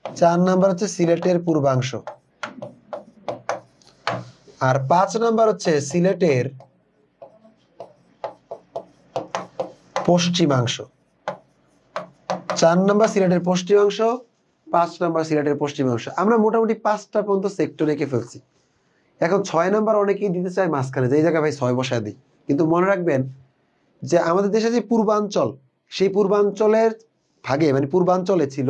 4 নাম্বার হচ্ছে সিলেটের পূর্বাংশ। আর 5 নাম্বার হচ্ছে সিলেটের পশ্চিমাংশ। 4 নাম্বার সিলেটের পশ্চিমাংশ, 5 নাম্বার সিলেটের পশ্চিমাংশ। আমরা মোটামুটি 5টা পর্যন্ত সেক্টর রেখে ফেলছি। এখন 6 নাম্বার অনেকেই দিতে চায় মাঝখানে, যে এই জায়গায় ভাই 6 বসায় দিই। কিন্তু মনে রাখবেন যে আমাদের দেশে যে পূর্বাঞ্চল, সেই পূর্বাঞ্চলের ভাগে মানে পূর্বাঞ্চলে ছিল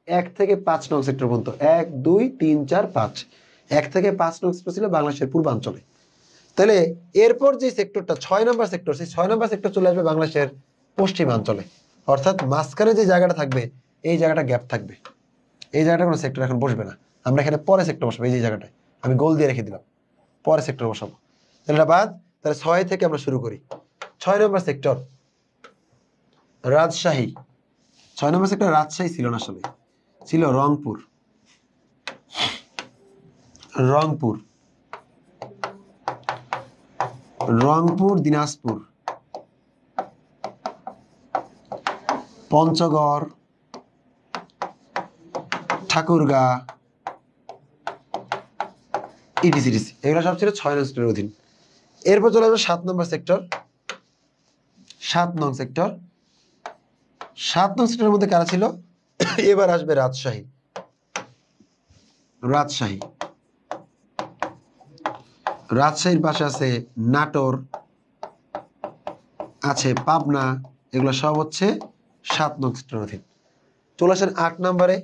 1 থেকে 5 নং সেক্টর পর্যন্ত, 1, 2, 3, 4, 5, 1 থেকে 5 নং সেক্টর ছিল বাংলাদেশের পূর্বাঞ্চলে। তাহলে এরপর যে সেক্টরটা 6 নাম্বার সেক্টর, সেই 6 নাম্বার সেক্টর চলে আসবে বাংলাদেশের পশ্চিমাঞ্চলে। অর্থাৎ মাঝখানে যে জায়গাটা থাকবে এই জায়গাটা গ্যাপ থাকবে, এই জায়গাটা কোনো সেক্টর এখন বসবে না। আমরা এখানে পরে সেক্টর বসাবো, এই যে জায়গাটায় আমি গোল দিয়ে রেখে দিলাম, পরে সেক্টর বসাবো। তাহলে এটা বাদ। তাহলে 6 থেকে আমরা শুরু করি। 6 নম্বর সেক্টর রাজশাহী। 6 নম্বর সেক্টর রাজশাহী ছিল না, আসলে ছিল রংপুর, রংপুর, রংপুর, দিনাজপুর, পঞ্চগড়, ঠাকুরগাঁ, ইটিসি, এগুলো সব ছিল 6 নং সেক্টরের অধীন। এরপর চলে আসবে 7 নম্বর সেক্টর। 7 নং সেক্টর, 7 নং সেক্টরের মধ্যে কারা ছিল? এবার আসবে রাজশাহী, রাজশাহী, রাজশাহীর পাশে আছে নাটোর, আছে পাবনা, এগুলো সব হচ্ছে 7 নং সেক্টরের অধীন। চলে আসেন 8 নম্বরে।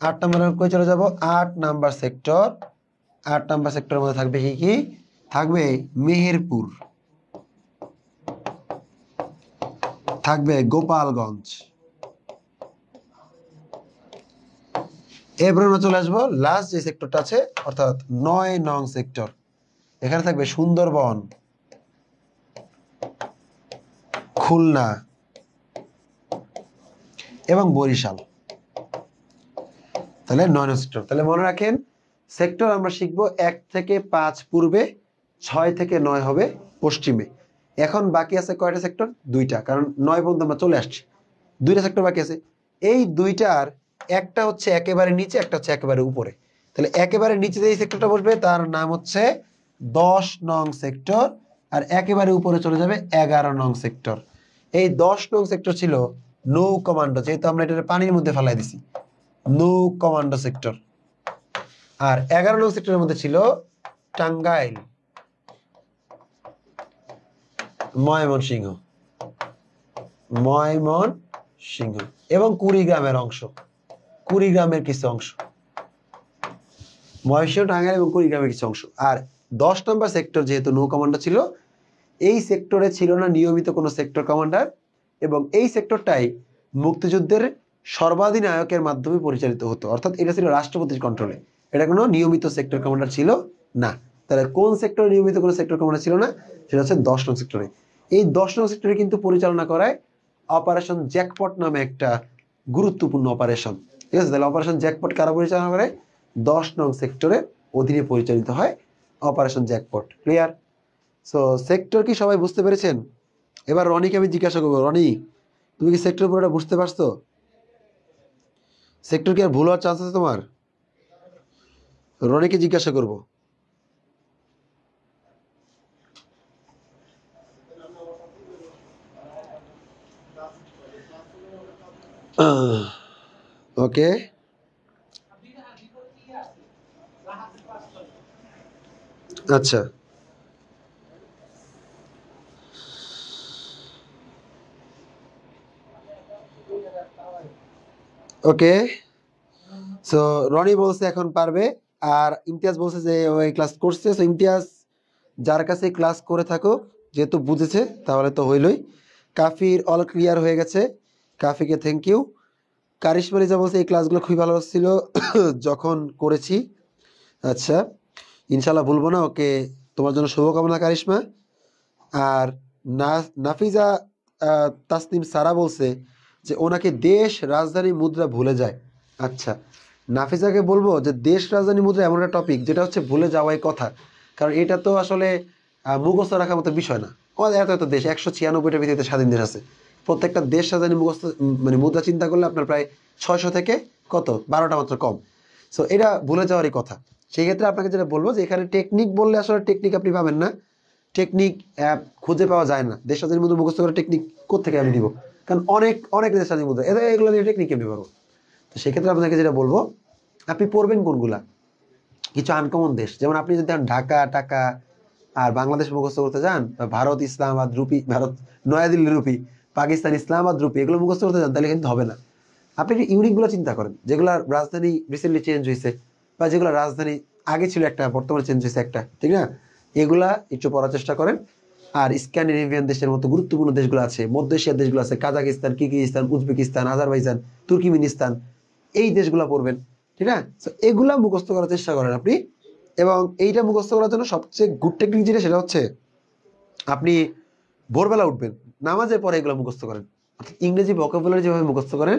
8 নম্বরে কই চলে যাব? 8 নাম্বার সেক্টর। 8 নাম্বার সেক্টরের মধ্যে থাকবে কি কি? থাকবে মেহেরপুর, থাকবে গোপালগঞ্জ। এরপর আমরা চলে আসবো লাস্ট যে সেক্টরটা আছে, অর্থাৎ 9 নং সেক্টর। এখানে থাকবে সুন্দরবন, খুলনা এবং বরিশাল। তাহলে 9 নং সেক্টর। তাহলে মনে রাখেন সেক্টর আমরা শিখবো 1 থেকে 5 পূর্বে, 6 থেকে 9 হবে পশ্চিমে। এখন বাকি আছে কয়টা সেক্টর? 2টা, কারণ 9 পর্যন্ত আমরা চলে আসছি। 2টা সেক্টর বাকি আছে। এই 2টার একটা হচ্ছে একেবারে নিচে, একটা হচ্ছে একেবারে উপরে। তাহলে একেবারে নিচে যে সেক্টরটা বসবে তার নাম হচ্ছে 10 নং সেক্টর, আর একেবারে উপরে চলে যাবে 11 নং সেক্টর। এই 10 নং সেক্টর ছিল নৌ কমান্ডো, যেহেতু আমরা এটা পানির মধ্যে ফেলাই দিছি, নৌ কমান্ডো সেক্টর। আর 11 নং সেক্টরের মধ্যে ছিল টাঙ্গাইল, ময়মনসিংহ, ময়মনসিংহ এবং কুড়িগ্রামের অংশ, কুড়িগ্রামের কিছু অংশ, ময়মনসিংহ, টাঙ্গাইল এবং কুড়িগ্রামের কিছু অংশ। আর 10 নম্বর সেক্টর যেহেতু নৌ কমান্ডার ছিল, এই সেক্টরে ছিল না নিয়মিত কোনো সেক্টর কমান্ডার, এবং এই সেক্টরটাই মুক্তিযুদ্ধের সর্বাধিনায়কের মাধ্যমে পরিচালিত হতো, অর্থাৎ এটা ছিল রাষ্ট্রপতির কন্ট্রোলে। এটা কোনো নিয়মিত সেক্টর কমান্ডার ছিল না। তাহলে কোন সেক্টরে নিয়মিত কোনো সেক্টর কমান্ডার ছিল না? সেটা হচ্ছে 10 নং সেক্টরে। এই 10 নং সেক্টরে কিন্তু পরিচালনা করায় অপারেশন জ্যাকপট নামে একটা গুরুত্বপূর্ণ অপারেশন। ঠিক আছে? তাহলে অপারেশন জ্যাকপট কারা পরিচালনা করে? 10 নং সেক্টরের অধীনে পরিচালিত হয় operation jackpot. Clear? So sector কি সবাই বুঝতে পেরেছেন? এবার রনিকে আমি জিজ্ঞাসা করবো, রনি তুমি কি সেক্টর পুরোটা বুঝতে পারছো? সেক্টর কি আর ভুল হওয়ার চান্স আছে তোমার? রনিকে জিজ্ঞাসা করব। ওকে, আচ্ছা ওকে। সো রনি বলছে এখন পারবে, আর ইমতিয়াজ বলছে যে ওই ক্লাস করছে। সো ইমতিয়াজ যার কাছে ক্লাস করে থাকো, যেহেতু বুঝেছে তাহলে তো হইলই। কাফির অল ক্লিয়ার হয়ে গেছে, কাফিকে থ্যাংক ইউ। কারিশমা লিজা বলছে এই ক্লাসগুলো খুবই ভালো ছিল যখন করেছি। আচ্ছা, ইনশাল্লাহ ভুলবো না। ওকে, তোমার জন্য শুভকামনা কারিশমা। আর নাফিজা তাসনিম সারা বলছে যে ওনাকে দেশ রাজধানী মুদ্রা ভুলে যায়। আচ্ছা, নাফিজাকে বলবো যে দেশ রাজধানী মুদ্রা এমন একটা টপিক যেটা হচ্ছে ভুলে যাওয়াই কথা, কারণ এটা তো আসলে মুখস্থ রাখার মতো বিষয় না। আমাদের এত এত দেশ, 196টা পৃথিবীতে স্বাধীন দেশ আছে, প্রত্যেকটা দেশ রাজধানী মুখস্থ মানে মুদ্রা চিন্তা করলে আপনার প্রায় 600 থেকে কত 12টা মাত্র কম। সো এটা ভুলে যাওয়ারই কথা। সেই ক্ষেত্রে আপনাকে যেটা বলবো যে এখানে টেকনিক বললে আসলে টেকনিক আপনি পাবেন না, টেকনিক খুঁজে পাওয়া যায় না। দেশ স্বাধীন মুদ্রা মুখস্থ করে টেকনিক কোত্থেকে আমি দিব, কারণ অনেক অনেক দেশ স্বাধীন মুদ্রা, এগুলো দিয়ে টেকনিক কেমনি পারবো। তো সেক্ষেত্রে আপনাকে যেটা বলবো, আপনি পড়বেন কোনগুলা, কিছু আনকমন দেশ, যেমন আপনি যদি ঢাকা টাকা আর বাংলাদেশ মুখস্থ করতে যান, বা Bharat Islamabad rupee, Bharat New Delhi rupee, Pakistan Islamabad rupee, এগুলো মুখস্থ করতে যান, তাহলে কিন্তু হবে না। আপনি ইউনিকগুলো চিন্তা করেন, যেগুলো রাজধানী রিসেন্টলি চেঞ্জ হয়েছে, বা যেগুলো রাজধানী আগে ছিল একটা, বর্তমানে চেঞ্জ হয়েছে একটা, ঠিক না? এগুলা একটু পড়ার চেষ্টা করেন। আর স্ক্যান্ডিনেভিয়ান দেশের মতো গুরুত্বপূর্ণ দেশগুলো আছে, মধ্য এশিয়ার দেশগুলো আছে, Kazakhstan, Kyrgyzstan, Uzbekistan, Azerbaijan, Turkmenistan, এই দেশগুলো পড়বেন, ঠিক না? তো এগুলা মুখস্থ করার চেষ্টা করেন আপনি। এবং এইটা মুখস্থ করার জন্য সবচেয়ে গুড টেকনিক যেটা, সেটা হচ্ছে আপনি ভোরবেলা উঠবেন, নামাজের পরে এগুলো মুখস্থ করেন। অর্থাৎ ইংরেজি ভোকাবুলারি যেভাবে মুখস্থ করেন,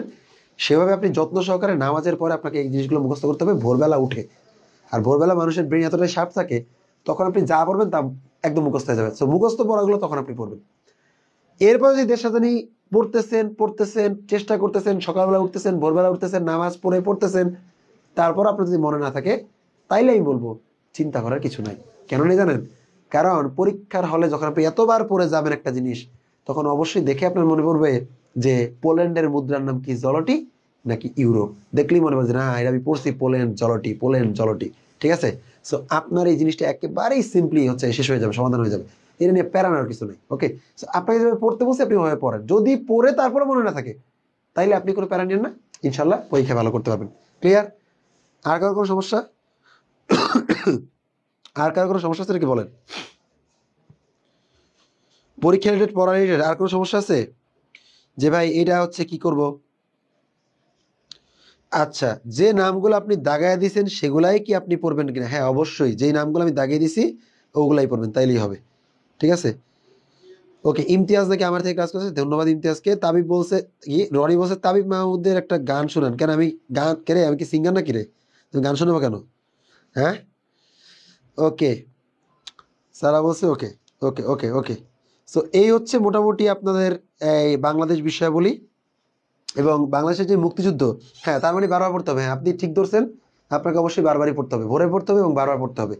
সেভাবে আপনি যত্ন সহকারে নামাজের পরে আপনাকে এই জিনিসগুলো মুখস্থ করতে হবে ভোরবেলা উঠে। আর ভোরবেলা মানুষের ব্রেন এতটাই শার্প থাকে, তখন আপনি যা পড়বেন তা একদম মুখস্থ হয়ে যাবে। সো মুখস্থ পড়াগুলো তখন আপনি পড়বেন। এরপর যদি দেশ রাজধানী পড়তেছেন চেষ্টা করতেছেন, সকালবেলা উঠতেছেন, ভোরবেলা উঠতেছেন, নামাজ পড়ে পড়তেছেন, তারপর আপনার যদি মনে না থাকে, তাইলে আমি বলবো চিন্তা করার কিছু নাই। কেন নেই জানেন? কারণ পরীক্ষার হলে যখন আপনি এতবার পড়ে যাবেন একটা জিনিস, তখন অবশ্যই দেখে আপনার মনে পড়বে যে পোল্যান্ডের মুদ্রার নাম কি, জলটি নাকি ইউরো। দেখলেই মনে পড়বে না, এটা আমি পড়ছি পোল্যান্ড জলটি, পোল্যান্ড জলটি, ঠিক আছে? সো আপনার এই জিনিসটা একেবারেই সিম্পলি হচ্ছে শেষ হয়ে যাবে, সমাধান হয়ে যাবে। এটা নিয়ে প্যারানোর কিছু নেই। ওকে, আপনাকে যেভাবে পড়তে বলছি আপনি ওভাবে পড়েন। যদি পড়ে তারপরে মনে না থাকে, তাইলে আপনি কোনো প্যারা নেন না, ইনশাল্লাহ পরীক্ষা ভালো করতে পারবেন। ক্লিয়ার? আর কারো কোনো সমস্যা? আর কারো কোনো সমস্যা আছে নাকি বলেন? পরীক্ষা রিলেটেড, পড়া রিলেটেড আর কোনো সমস্যা আছে? যে ভাই এটা হচ্ছে কি করব? আচ্ছা, যে নামগুলো আপনি দাগায় দিয়েছেন সেগুলাই কি আপনি পড়বেন কিনা? হ্যাঁ অবশ্যই, যেই নামগুলো আমি দাগিয়ে দিছি ওগুলাই পড়বেন, তাইলেই হবে। ঠিক আছে? ওকে, ইমতিয়াজ নাকি আমার থেকে কাজ করছে, ধন্যবাদ ইমতিয়াজকে। তাবিব বলছে, রনি বলছে তাবিব মাহমুদের একটা গান শোনান। কেন আমি গান কে রে, আমি কি সিঙ্গার নাকি রে, তুমি গান শোনাবো কেন? হ্যাঁ, ওকে, সারা বলছে ওকে, ওকে ওকে ওকে। সো এই হচ্ছে মোটামুটি আপনাদের এই বাংলাদেশ বিষয়াবলী এবং বাংলাদেশের যে মুক্তিযুদ্ধ। হ্যাঁ, তার মানে বারবার পড়তে হবে। হ্যাঁ, আপনি ঠিক ধরছেন, আপনাকে অবশ্যই বারবারই পড়তে হবে, ভোরে পড়তে হবে এবং বারবার পড়তে হবে।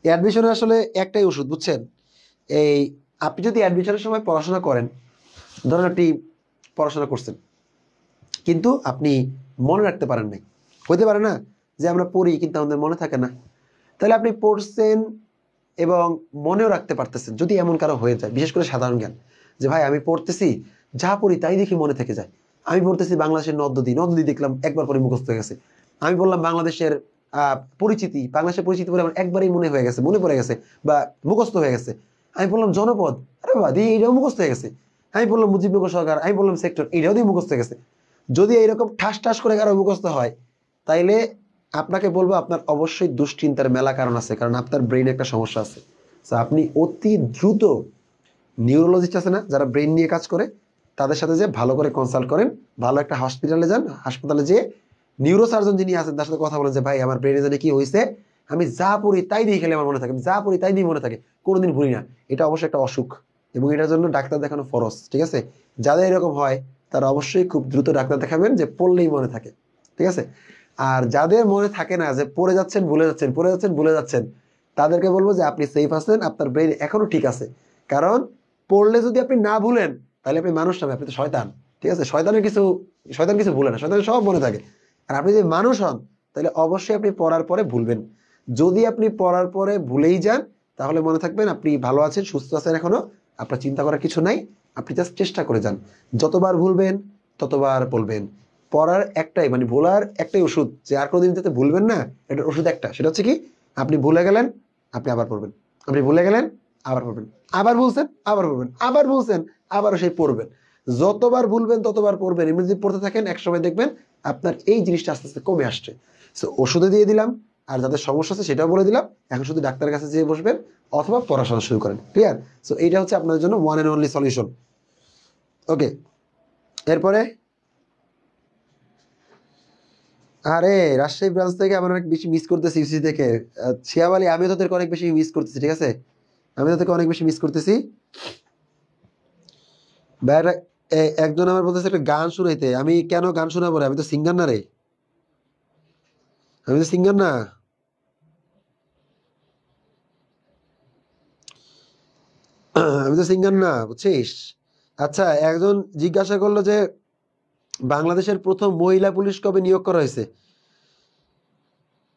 অ্যাডমিশনে আসলে একটাই ওষুধ, বুঝছেন? এই আপনি যদি অ্যাডমিশনের সময় পড়াশোনা করেন, ধরেন আপনি পড়াশোনা করছেন কিন্তু আপনি মনে রাখতে পারেন নাই, হইতে পারে না যে আমরা পড়ি কিন্তু আমাদের মনে থাকে না, তাহলে আপনি পড়ছেন এবং মনেও রাখতে পারতেছেন, যদি এমন কারো হয়ে যায়, বিশেষ করে সাধারণ জ্ঞান, যে ভাই আমি পড়তেছি, যা পড়ি তাই দেখি মনে থেকে যায়। আমি পড়তেছি বাংলাদেশের নদ নদী দেখলাম একবার পরে মুখস্থ হয়ে গেছে। আমি বললাম বাংলাদেশের বাংলাদেশের পরিচিতি বলে আমার একবারই মনে হয়ে গেছে, মনে পড়ে গেছে বা মুখস্থ হয়ে গেছে। আমি বললাম জনপদ, আরে বাবা দিয়ে এটাও মুখস্থ হয়ে গেছে। আমি বললাম মুজিবনগর সরকার, আমি বললাম সেক্টর, এটাও দিয়ে মুখস্থ হয়ে গেছে। যদি এইরকম ঠাস ঠাস করে কারো মুখস্থ হয়, তাইলে আপনাকে বলবো আপনার অবশ্যই দুশ্চিন্তার মেলা কারণ আছে, কারণ আপনার ব্রেইনে একটা সমস্যা আছে। আপনি অতি দ্রুত নিউরোলজিস্ট আছে না, যারা ব্রেন নিয়ে কাজ করে, তাদের সাথে যে ভালো করে কনসাল্ট করেন, ভালো একটা হসপিটালে যান, হাসপাতালে যেয়ে নিউরো সার্জন যিনি আছেন তার সাথে কথা বলেন যে ভাই আমার ব্রেনে জানে কি হয়েছে, আমি যা পড়ি তাই দিয়ে খেলে আমার মনে থাকে, আমি যা পড়ি তাই দিয়ে মনে থাকে, কোনোদিন ভুলি না। এটা অবশ্যই একটা অসুখ এবং এটার জন্য ডাক্তার দেখানো ফরজ। ঠিক আছে? যাদের এরকম হয় তারা অবশ্যই খুব দ্রুত ডাক্তার দেখাবেন, যে পড়লেই মনে থাকে। ঠিক আছে? আর যাদের মনে থাকে না যে পড়ে যাচ্ছেন ভুলে যাচ্ছেন, পড়ে যাচ্ছেন ভুলে যাচ্ছেন, তাদেরকে বলবো যে আপনি সেফ আছেন, আপনার ব্রেন এখনো ঠিক আছে। কারণ পড়লে যদি আপনি না ভুলেন তাহলে আপনি মানুষ নয়, আপনি তো শয়তান। ঠিক আছে, শয়তান কিছু ভুলে না, শয়তানের সব মনে থাকে। আর আপনি যদি মানুষ হন তাহলে অবশ্যই আপনি পড়ার পরে ভুলবেন। যদি আপনি পড়ার পরে ভুলেই যান তাহলে মনে থাকবেন আপনি ভালো আছেন, সুস্থ আছেন, এখনো আপনার চিন্তা করার কিছু নাই। আপনি জাস্ট চেষ্টা করে যান, যতবার ভুলবেন ততবার বলবেন। পড়ার একটাই মানে ভোলার একটাই ওষুধ, যে আর কোনোদিন যাতে ভুলবেন না, এটার ওষুধ একটা, সেটা হচ্ছে কি, আপনি ভুলে গেলেন আপনি আবার পড়বেন, আপনি ভুলে গেলেন আবার পড়বেন, আবার ভুলছেন আবার পড়বেন, আবার ভুলছেন আবারও সেই পড়বেন। যতবার ভুলবেন ততবার পড়বেন। এমনি যদি পড়তে থাকেন একসময় দেখবেন আপনার এই জিনিসটা আস্তে আস্তে কমে আসছে। সো ওষুধে দিয়ে দিলাম, আর যাদের সমস্যা আছে সেটাও বলে দিলাম। এখন শুধু ডাক্তারের কাছে যেয়ে বসবেন অথবা পড়াশোনা শুরু করেন। ক্লিয়ার? সো এইটা হচ্ছে আপনার জন্য ওয়ান অ্যান্ড অনলি সলিউশন। ওকে, এরপরে আরে রাজশাহী ব্রাঞ্চ থেকে আমরা অনেক বেশি মিস করতেছি ইউসি থেকে। শিয়াব আলী, আমিও তোদেরকে অনেক বেশি মিস করতেছি। ঠিক আছে, আমি তোদেরকে অনেক বেশি মিস করতেছি। ভাইরা একজন আমার বলতেছে একটা গান শুনাইতে। আমি কেন গান শোনাবো রে? আমি তো সিঙ্গার না রে, আমি তো সিঙ্গার না। আমি তো সিঙ্গার না, বুঝছিস? আচ্ছা, একজন জিজ্ঞাসা করলো যে বাংলাদেশের প্রথম মহিলা পুলিশ কবে নিয়োগ করা হয়েছে?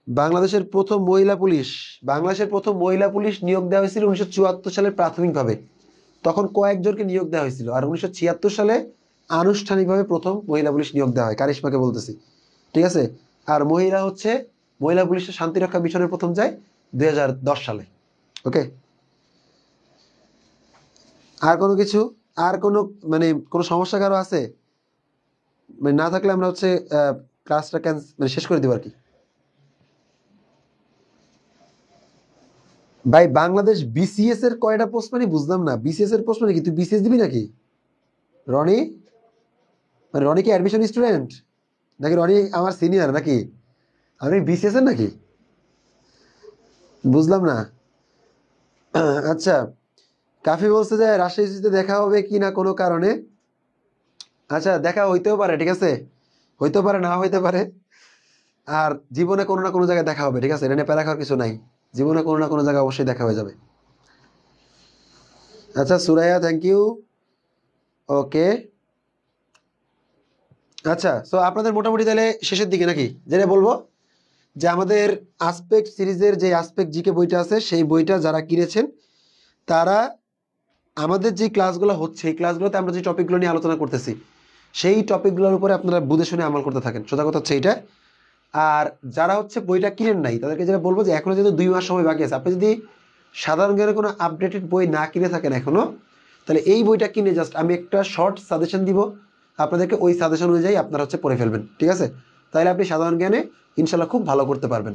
বাংলাদেশের প্রথম মহিলা পুলিশ, বাংলাদেশের প্রথম মহিলা পুলিশ নিয়োগ দেওয়া হয়েছিল 1974 সালে প্রাথমিকভাবে। তখন কয়েকজনকে নিয়োগ দেওয়া হয়েছিল। আর 1976 সালে আনুষ্ঠানিকভাবে প্রথম মহিলা পুলিশ নিয়োগ দেওয়া হয়, কারিশমাকে বলতেছি। ঠিক আছে, আর মহিলা পুলিশের শান্তিরক্ষা মিশনের প্রথম যায় 2010 সালে। ওকে, আর কোনো কিছু, আর কোনো মানে কোনো সমস্যা কারো আছে? মানে না থাকলে আমরা হচ্ছে ক্লাসটা মানে শেষ করে দিব আর কি। ভাই বাংলাদেশ বিসিএস এর কয়টা পোস্ট মানে বুঝলাম না। বিসিএস এর পোস্ট মানে কি? তুই বিসিএস দিবি নাকি রনি? মানে রনি কি অ্যাডমিশন স্টুডেন্ট নাকি? রনি আমার সিনিয়র নাকি? আমি বিসিএস এর নাকি? বুঝলাম না। আচ্ছা, কাফি বলছে যে রাজশাহীতে দেখা হবে কি না কোনো কারণে। আচ্ছা, দেখা হইতেও পারে, ঠিক আছে, হইতেও পারে না হইতে পারে। আর জীবনে কোনো না কোনো জায়গায় দেখা হবে, ঠিক আছে, এটা নিয়ে প্যারা খাওয়ার কিছু নাই। জীবনে কোনো না কোনো জায়গায় অবশ্যই দেখা হয়ে যাবে। আচ্ছা সুরাইয়া, থ্যাংক ইউ। ওকে, আচ্ছা, সো আপনাদের মোটামুটি তাহলে শেষের দিকে নাকি? যেটা বলবো যে আমাদের আসপেক্ট সিরিজের যে আসপেক্ট জিকে বইটা আছে, সেই বইটা যারা কিনেছেন তারা আমাদের যে ক্লাসগুলো হচ্ছে এই ক্লাসগুলোতে আমরা যে টপিকগুলো নিয়ে আলোচনা করতেছি সেই টপিকগুলোর উপরে আপনারা বুঝে শুনে আমল করতে থাকেন। সোজা কথা হচ্ছে এইটা। আর যারা হচ্ছে বইটা কিনেন নাই তাদেরকে যেটা বলবো যে এখনো যেহেতু 2 মাস সময় বাকি আছে, আপনি যদি সাধারণ জ্ঞানের কোনো আপডেটেড বই না কিনে থাকেন এখনো, তাহলে এই বইটা কিনে জাস্ট আমি একটা শর্ট সাজেশন দিব আপনাদেরকে, ওই সাজেশন অনুযায়ী আপনারা হচ্ছে পড়ে ফেলবেন। ঠিক আছে, তাহলে আপনি সাধারণ জ্ঞানে ইনশাল্লাহ খুব ভালো করতে পারবেন।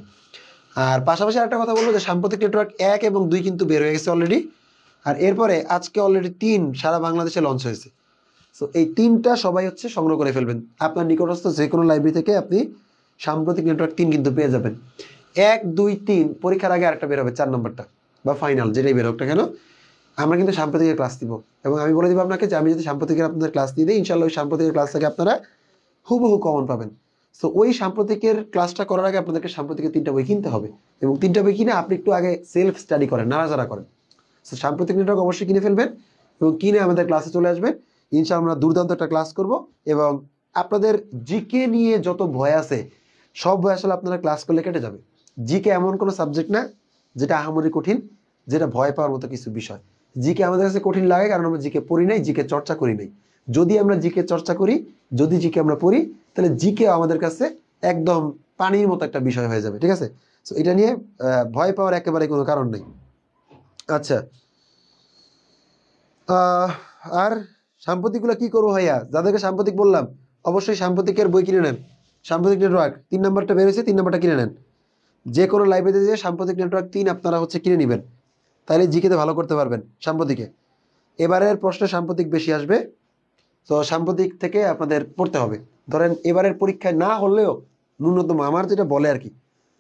আর পাশাপাশি আরেকটা কথা বলবো যে সাম্প্রতিক নেটওয়ার্ক 1 এবং 2 কিন্তু বের হয়ে গেছে অলরেডি। আর এরপরে আজকে অলরেডি 3 সারা বাংলাদেশে লঞ্চ হয়েছে। সো এই 3টা সবাই হচ্ছে সংগ্রহ করে ফেলবেন। আপনার নিকটস্থ যে কোনো লাইব্রেরি থেকে আপনি সাম্প্রতিক নেটওয়ার্ক 3 কিন্তু পেয়ে যাবেন। 1, 2, 3 পরীক্ষার আগে আরেকটা বের হবে, 4 নম্বরটা বা ফাইনাল যেটাই বের হোক না কেন, আমরা কিন্তু সাম্প্রতিকের ক্লাস দিব। এবং আমি বলে দিব আপনাকে যে আমি যদি সাম্প্রতিকের আপনাদের ক্লাস দিয়ে দিই, ইনশাল্লাহ ওই সাম্প্রতিকের ক্লাস থেকে আপনারা হুবহু কমন পাবেন। সো ওই সাম্প্রতিকের ক্লাসটা করার আগে আপনাদেরকে সাম্প্রতিকের 3টা বই কিনতে হবে। এবং 3টা বই কিনে আপনি একটু আগে সেলফ স্টাডি করেন, নাড়াচাড়া করেন। সো সাম্প্রতিক নেটওয়ার্ক অবশ্যই কিনে ফেলবেন এবং কিনে আমাদের ক্লাসে চলে আসবেন। ইনশাআল্লাহ আমরা দুর্দান্ত একটা ক্লাস করব। এবং আপনাদের জিকে নিয়ে যত ভয় আছে সব ভয় আসলে আপনারা ক্লাস করলে কেটে যাবে। জিকে এমন কোনো সাবজেক্ট না যেটা আহামরি কঠিন, যেটা ভয় পাওয়ার মতো কিছু বিষয়। জিকে আমাদের কাছে কঠিন লাগে কারণ আমরা জিকে পড়ি নাই, জিকে চর্চা করি নাই। যদি আমরা জিকে চর্চা করি, যদি জিকে আমরা পড়ি, তাহলে জিকে আমাদের কাছে একদম পানির মতো একটা বিষয় হয়ে যাবে। ঠিক আছে, সো এটা নিয়ে ভয় পাওয়ার একেবারে কোনো কারণ নেই। আচ্ছা, আর সাম্প্রতিকগুলো কি করবো ভাইয়া? যাদেরকে সাম্প্রতিক বললাম অবশ্যই সাম্প্রতিকের বই কিনে নেন। সাম্প্রতিক নেটওয়ার্ক 3 নাম্বারটা বেরোয়েছে, 3 নাম্বারটা কিনে নেন। যে কোনো লাইব্রেরিতে যেয়ে সাম্প্রতিক নেটওয়ার্ক 3 আপনারা হচ্ছে কিনে নেবেন, তাহলে জিকেতে ভালো করতে পারবেন সাম্প্রতিকে। এবারের প্রশ্নে সাম্প্রতিক বেশি আসবে, তো সাম্প্রতিক থেকে আপনাদের পড়তে হবে। ধরেন এবারের পরীক্ষায় না হলেও ন্যূনতম আমার যেটা বলে আর কি,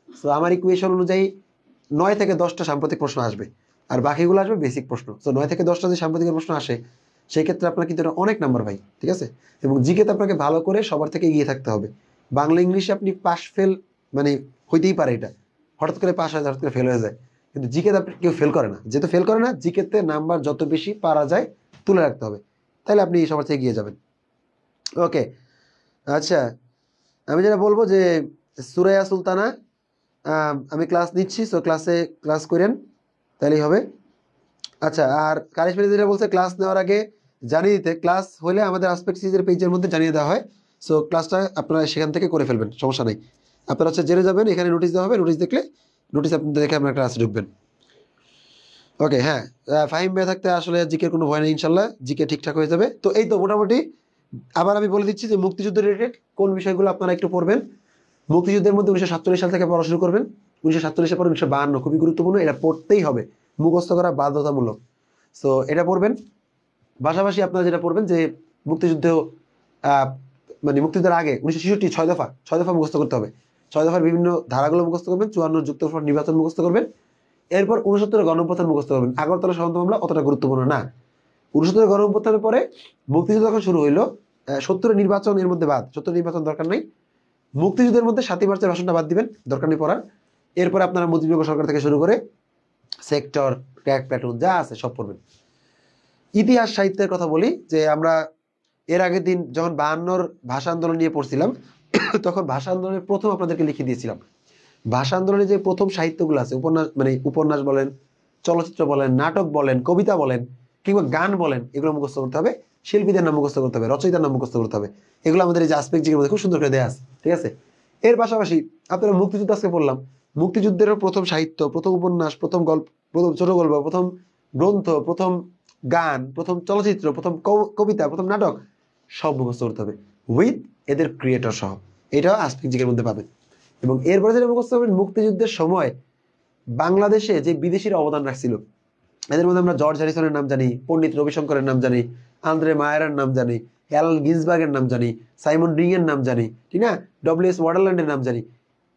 তো আমার ইকুয়েশন অনুযায়ী 9 থেকে 10টা সাম্প্রতিক প্রশ্ন আসবে, আর বাকিগুলো আসবে বেসিক প্রশ্ন। তো 9 থেকে 10টা যে সাম্প্রতিকের প্রশ্ন আসে সেই ক্ষেত্রে আপনার কিন্তু এটা অনেক নাম্বার ভাই। ঠিক আছে, এবং জিকেতে আপনাকে ভালো করে সবার থেকে এগিয়ে থাকতে হবে। বাংলা ইংলিশে আপনি পাস ফেল মানে হইতেই পারে, এটা হঠাৎ করে পাস হয়ে যায়, হঠাৎ করে ফেল হয়ে যায়, কিন্তু জিকেতে আপনি কেউ ফেল করে না, যেহেতু ফেল করে না জিকেতে নাম্বার যত বেশি পারা যায় তুলে রাখতে হবে, তাহলে আপনি সবার থেকে এগিয়ে যাবেন। ওকে, আচ্ছা আমি যেটা বলবো যে সুরায়া সুলতানা আমি ক্লাস নিচ্ছি, সো ক্লাস করেন তাহলেই হবে। আচ্ছা, আর কারিশমা যেটা বলছে ক্লাস নেওয়ার আগে জানিয়ে দিতে, ক্লাস হলে আমাদের আসপেক্ট সিরিজের পেজের মধ্যে জানিয়ে দেওয়া হয়, সো ক্লাসটা আপনারা সেখান থেকে করে ফেলবেন, সমস্যা নেই। আপনারা হচ্ছে জেনে যাবেন, এখানে নোটিশ দেওয়া হবে, নোটিশ দেখলে নোটিশ আপনি দেখে আপনার ক্লাসে ঢুকবেন। ওকে, হ্যাঁ ফাহিম ভাই থাকতে আসলে জিকের কোনো ভয় নেই, ইনশাল্লাহ জিকে ঠিকঠাক হয়ে যাবে। তো এই তো মোটামুটি। আবার আমি বলে দিচ্ছি যে মুক্তিযুদ্ধ রিলেটেড কোন বিষয়গুলো আপনারা একটু পড়বেন। মুক্তিযুদ্ধের মধ্যে 1947 সাল থেকে পড়া শুরু করবেন, 1947 পর 1952 খুবই গুরুত্বপূর্ণ, এটা পড়তেই হবে, মুখস্থ করা বাধ্যতামূলক, সো এটা পড়বেন। পাশাপাশি আপনারা যেটা পড়বেন যে মুক্তিযুদ্ধ মানে মুক্তিযুদ্ধের আগে 1966 ছয় দফা মুখস্থ করতে হবে, 6 দফার বিভিন্ন ধারাগুলো মুখস্থ করবেন, 54 যুক্তফ্রন্ট নির্বাচন মুখস্থ করবেন, এরপর 69 গণঅভ্যুত্থান মুখস্থ করবেন। আগরতলা সীমান্ত মামলা অতটা গুরুত্বপূর্ণ না। 69 গণঅভ্যুত্থানের পরে মুক্তিযুদ্ধ যখন শুরু হইলো, 70 নির্বাচন এর মধ্যে বাদ, 70 নির্বাচন দরকার নেই। মুক্তিযুদ্ধের মধ্যে 7ই মার্চের ভাষণটা বাদ দিবেন, দরকার নেই পড়ার। এরপর আপনারা মুজিবনগর সরকার থেকে শুরু করে সেক্টর, ক্র্যাক, প্ল্যাটুন যা আছে সব পড়বেন। ইতিহাস সাহিত্যের কথা বলি যে আমরা এর আগের দিন যখন 52 ভাষা আন্দোলন নিয়ে পড়ছিলাম তখন ভাষা আন্দোলনের প্রথম আপনাদেরকে লিখে দিয়েছিলাম, ভাষা আন্দোলনের যে প্রথম সাহিত্যগুলো আছে, উপন্যাস বলেন, চলচ্চিত্র বলেন, নাটক বলেন, কবিতা বলেন কিংবা গান বলেন, এগুলো মুখস্থ করতে হবে, শিল্পীদের নাম মুখস্থ করতে হবে, রচয়িতার নাম মুখস্থ করতে হবে। এগুলো আমাদের এই যে আসপেক্ট জিকের মধ্যে খুব সুন্দর করে দেয়া আছে, ঠিক আছে। এর পাশাপাশি আপনারা মুক্তিযুদ্ধ আজকে বললাম, মুক্তিযুদ্ধেরও প্রথম সাহিত্য, প্রথম উপন্যাস, প্রথম গল্প, প্রথম ছোট গল্প, প্রথম গ্রন্থ, প্রথম গান, প্রথম চলচ্চিত্র, প্রথম কবিতা, প্রথম নাটক সব মুখস্থ করতে হবে উইথ এদের ক্রিয়েটর সহ, এটাও আসপেক্ট জিকের মধ্যে পাবেন। এবং এরপরে যেটা মুখস্থ করবেন, মুক্তিযুদ্ধের সময় বাংলাদেশে যে বিদেশিরা অবদান রাখছিল, এদের মধ্যে আমরা জর্জ হ্যারিসনের নাম জানি, পণ্ডিত রবিশঙ্করের নাম জানি, আন্দ্রে মায়ারের নাম জানি, অ্যালান গিন্সবার্গের নাম জানি, সাইমন রিং এর নাম জানি, ঠিক না, ডব্লিউ.এস. ওয়াটারল্যান্ডের নাম জানি।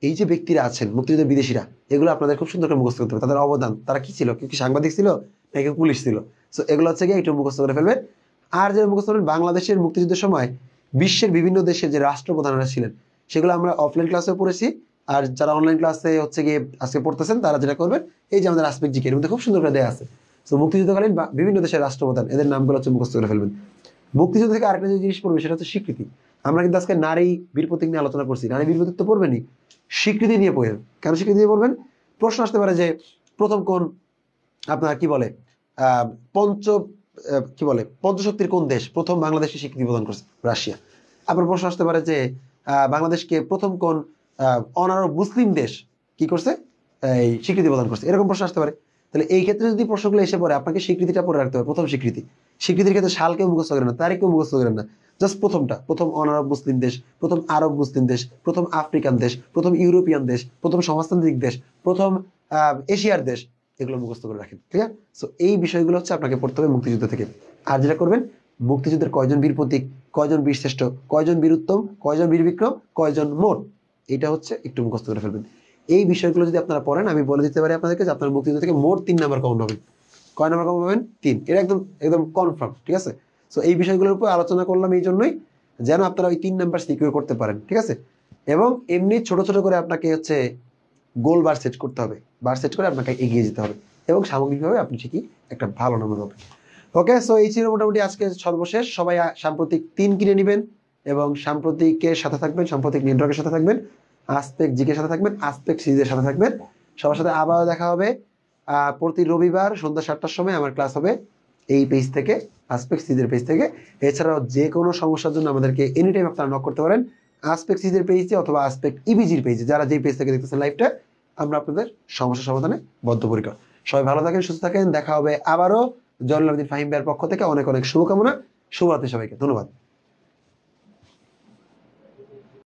এই যে ব্যক্তিরা আছেন মুক্তিযুদ্ধের বিদেশিরা, এগুলো আপনাদের খুব সুন্দর করে মুখস্থ করতে হবে, তাদের অবদান, তারা কি ছিল, কেউ কি সাংবাদিক ছিল না কেউ পুলিশ ছিল, সো এগুলো হচ্ছে গিয়ে একটু মুখস্থ করে ফেলবেন। আর যে মুখস্থ করবেন, বাংলাদেশের মুক্তিযুদ্ধের সময় বিশ্বের বিভিন্ন দেশের যে রাষ্ট্রপ্রধানরা ছিলেন সেগুলো আমরা অফলাইন ক্লাসেও পড়েছি, আর যারা অনলাইন ক্লাসে হচ্ছে গিয়ে আজকে পড়তেছেন তারা যেটা করবেন, এই যে আমাদের আসপেক্ট জিকে এর মধ্যে খুব সুন্দর করে দেওয়া আছে, তো মুক্তিযুদ্ধকালীন বিভিন্ন দেশের রাষ্ট্রপ্রধান এদের নামগুলো হচ্ছে মুখস্থ করে ফেলবেন। মুক্তিযুদ্ধ থেকে আরেকটা যে জিনিস পড়বে সেটা হচ্ছে স্বীকৃতি। আমরা কিন্তু আজকে নারী বীর প্রতীক নিয়ে আলোচনা করছি, নারী বীর প্রতীক তো পড়বেনই, স্বীকৃতি নিয়ে পড়বেন। কেন স্বীকৃতি নিয়ে পড়বেন? প্রশ্ন আসতে পারে যে প্রথম কোন আপনার কি বলে পঞ্চশক্তির কোন দেশ প্রথম বাংলাদেশকে স্বীকৃতি প্রদান করছে? রাশিয়া। আবার প্রশ্ন আসতে পারে যে বাংলাদেশকে প্রথম কোন অনারব মুসলিম দেশ কি করছে, এই স্বীকৃতি প্রদান করছে, এরকম প্রশ্ন আসতে পারে। তাহলে এই ক্ষেত্রে যদি প্রশ্নগুলো এসে পড়ে, আপনাকে স্বীকৃতিটা পড়ে রাখতে হবে, প্রথম স্বীকৃতির ক্ষেত্রে সাল কেউ মুখস্থ করেন না, তারিখ কেউ মুখস্থ করেন না, জাস্ট প্রথমটা, প্রথম অনারব মুসলিম দেশ, প্রথম আরব মুসলিম দেশ, প্রথম আফ্রিকান দেশ, প্রথম ইউরোপিয়ান দেশ, প্রথম সমাজতান্ত্রিক দেশ, প্রথম এশিয়ার দেশ, এগুলো মুখস্থ করে রাখেন, ঠিক আছে। সো এই বিষয়গুলো হচ্ছে আপনাকে পড়তে হবে মুক্তিযুদ্ধ থেকে। আর যেটা করবেন, মুক্তিযুদ্ধের কয়জন বীর প্রতীক, কয়জন বীর শ্রেষ্ঠ, কয়জন বীর উত্তম, কয়জন বীর বিক্রম, কয়জন মোট, এটা হচ্ছে একটু মুখস্থ করে ফেলবেন। এই বিষয়গুলো যদি আপনারা পড়েন, আমি বলে দিতে পারি আপনাদেরকে যে আপনার মুক্তিযুদ্ধ থেকে মোট 3 নাম্বার কমন পাবেন। কয় নাম্বার কমন পাবেন? 3। এটা একদম একদম কনফার্ম, ঠিক আছে। সো এই বিষয়গুলোর উপর আলোচনা করলাম এই জন্যই যেন আপনারা ওই 3 নাম্বার সিকিউর করতে পারেন, ঠিক আছে। এবং এমনি ছোট ছোট করে আপনাকে হচ্ছে গোল বার সেট করতে হবে, বার সেট করে আপনাকে এগিয়ে যেতে হবে, এবং সামগ্রিকভাবে আপনি ঠিকই একটা ভালো নাম্বার পাবেন। ওকে, সো এই ছিল মোটামুটি আজকে সর্বশেষ। সবাই সাম্প্রতিক 3 কিনে নেবেন এবং সাম্প্রতিকের সাথে থাকবেন, সাম্প্রতিক নেটওয়ার্কের সাথে থাকবেন, আসপেক্ট জিকের সাথে থাকবেন, আসপেক্ট সিরিজের সাথে থাকবেন। সবার সাথে আবারও দেখা হবে প্রতি রবিবার সন্ধ্যা 7টার সময় আমার ক্লাস হবে এই পেজ থেকে, আসপেক্ট সিরিজের পেজ থেকে। এছাড়াও যে কোনো সমস্যার জন্য আমাদেরকে এনি টাইম আপনারা নক করতে পারেন আসপেক্ট সিরিজের পেজে অথবা আসপেক্ট ইবিজির পেজে, যারা যেই পেজ থেকে দেখতেছেন লাইভটা, আমরা আপনাদের সমস্যা সমাধানে বদ্ধপরিকর। সবাই ভালো থাকেন, সুস্থ থাকেন, দেখা হবে আবারও। জয়নুল আবেদিন ফাহিম ভাইয়ের পক্ষ থেকে অনেক অনেক শুভকামনা। শুভরাত্রি সবাইকে, ধন্যবাদ।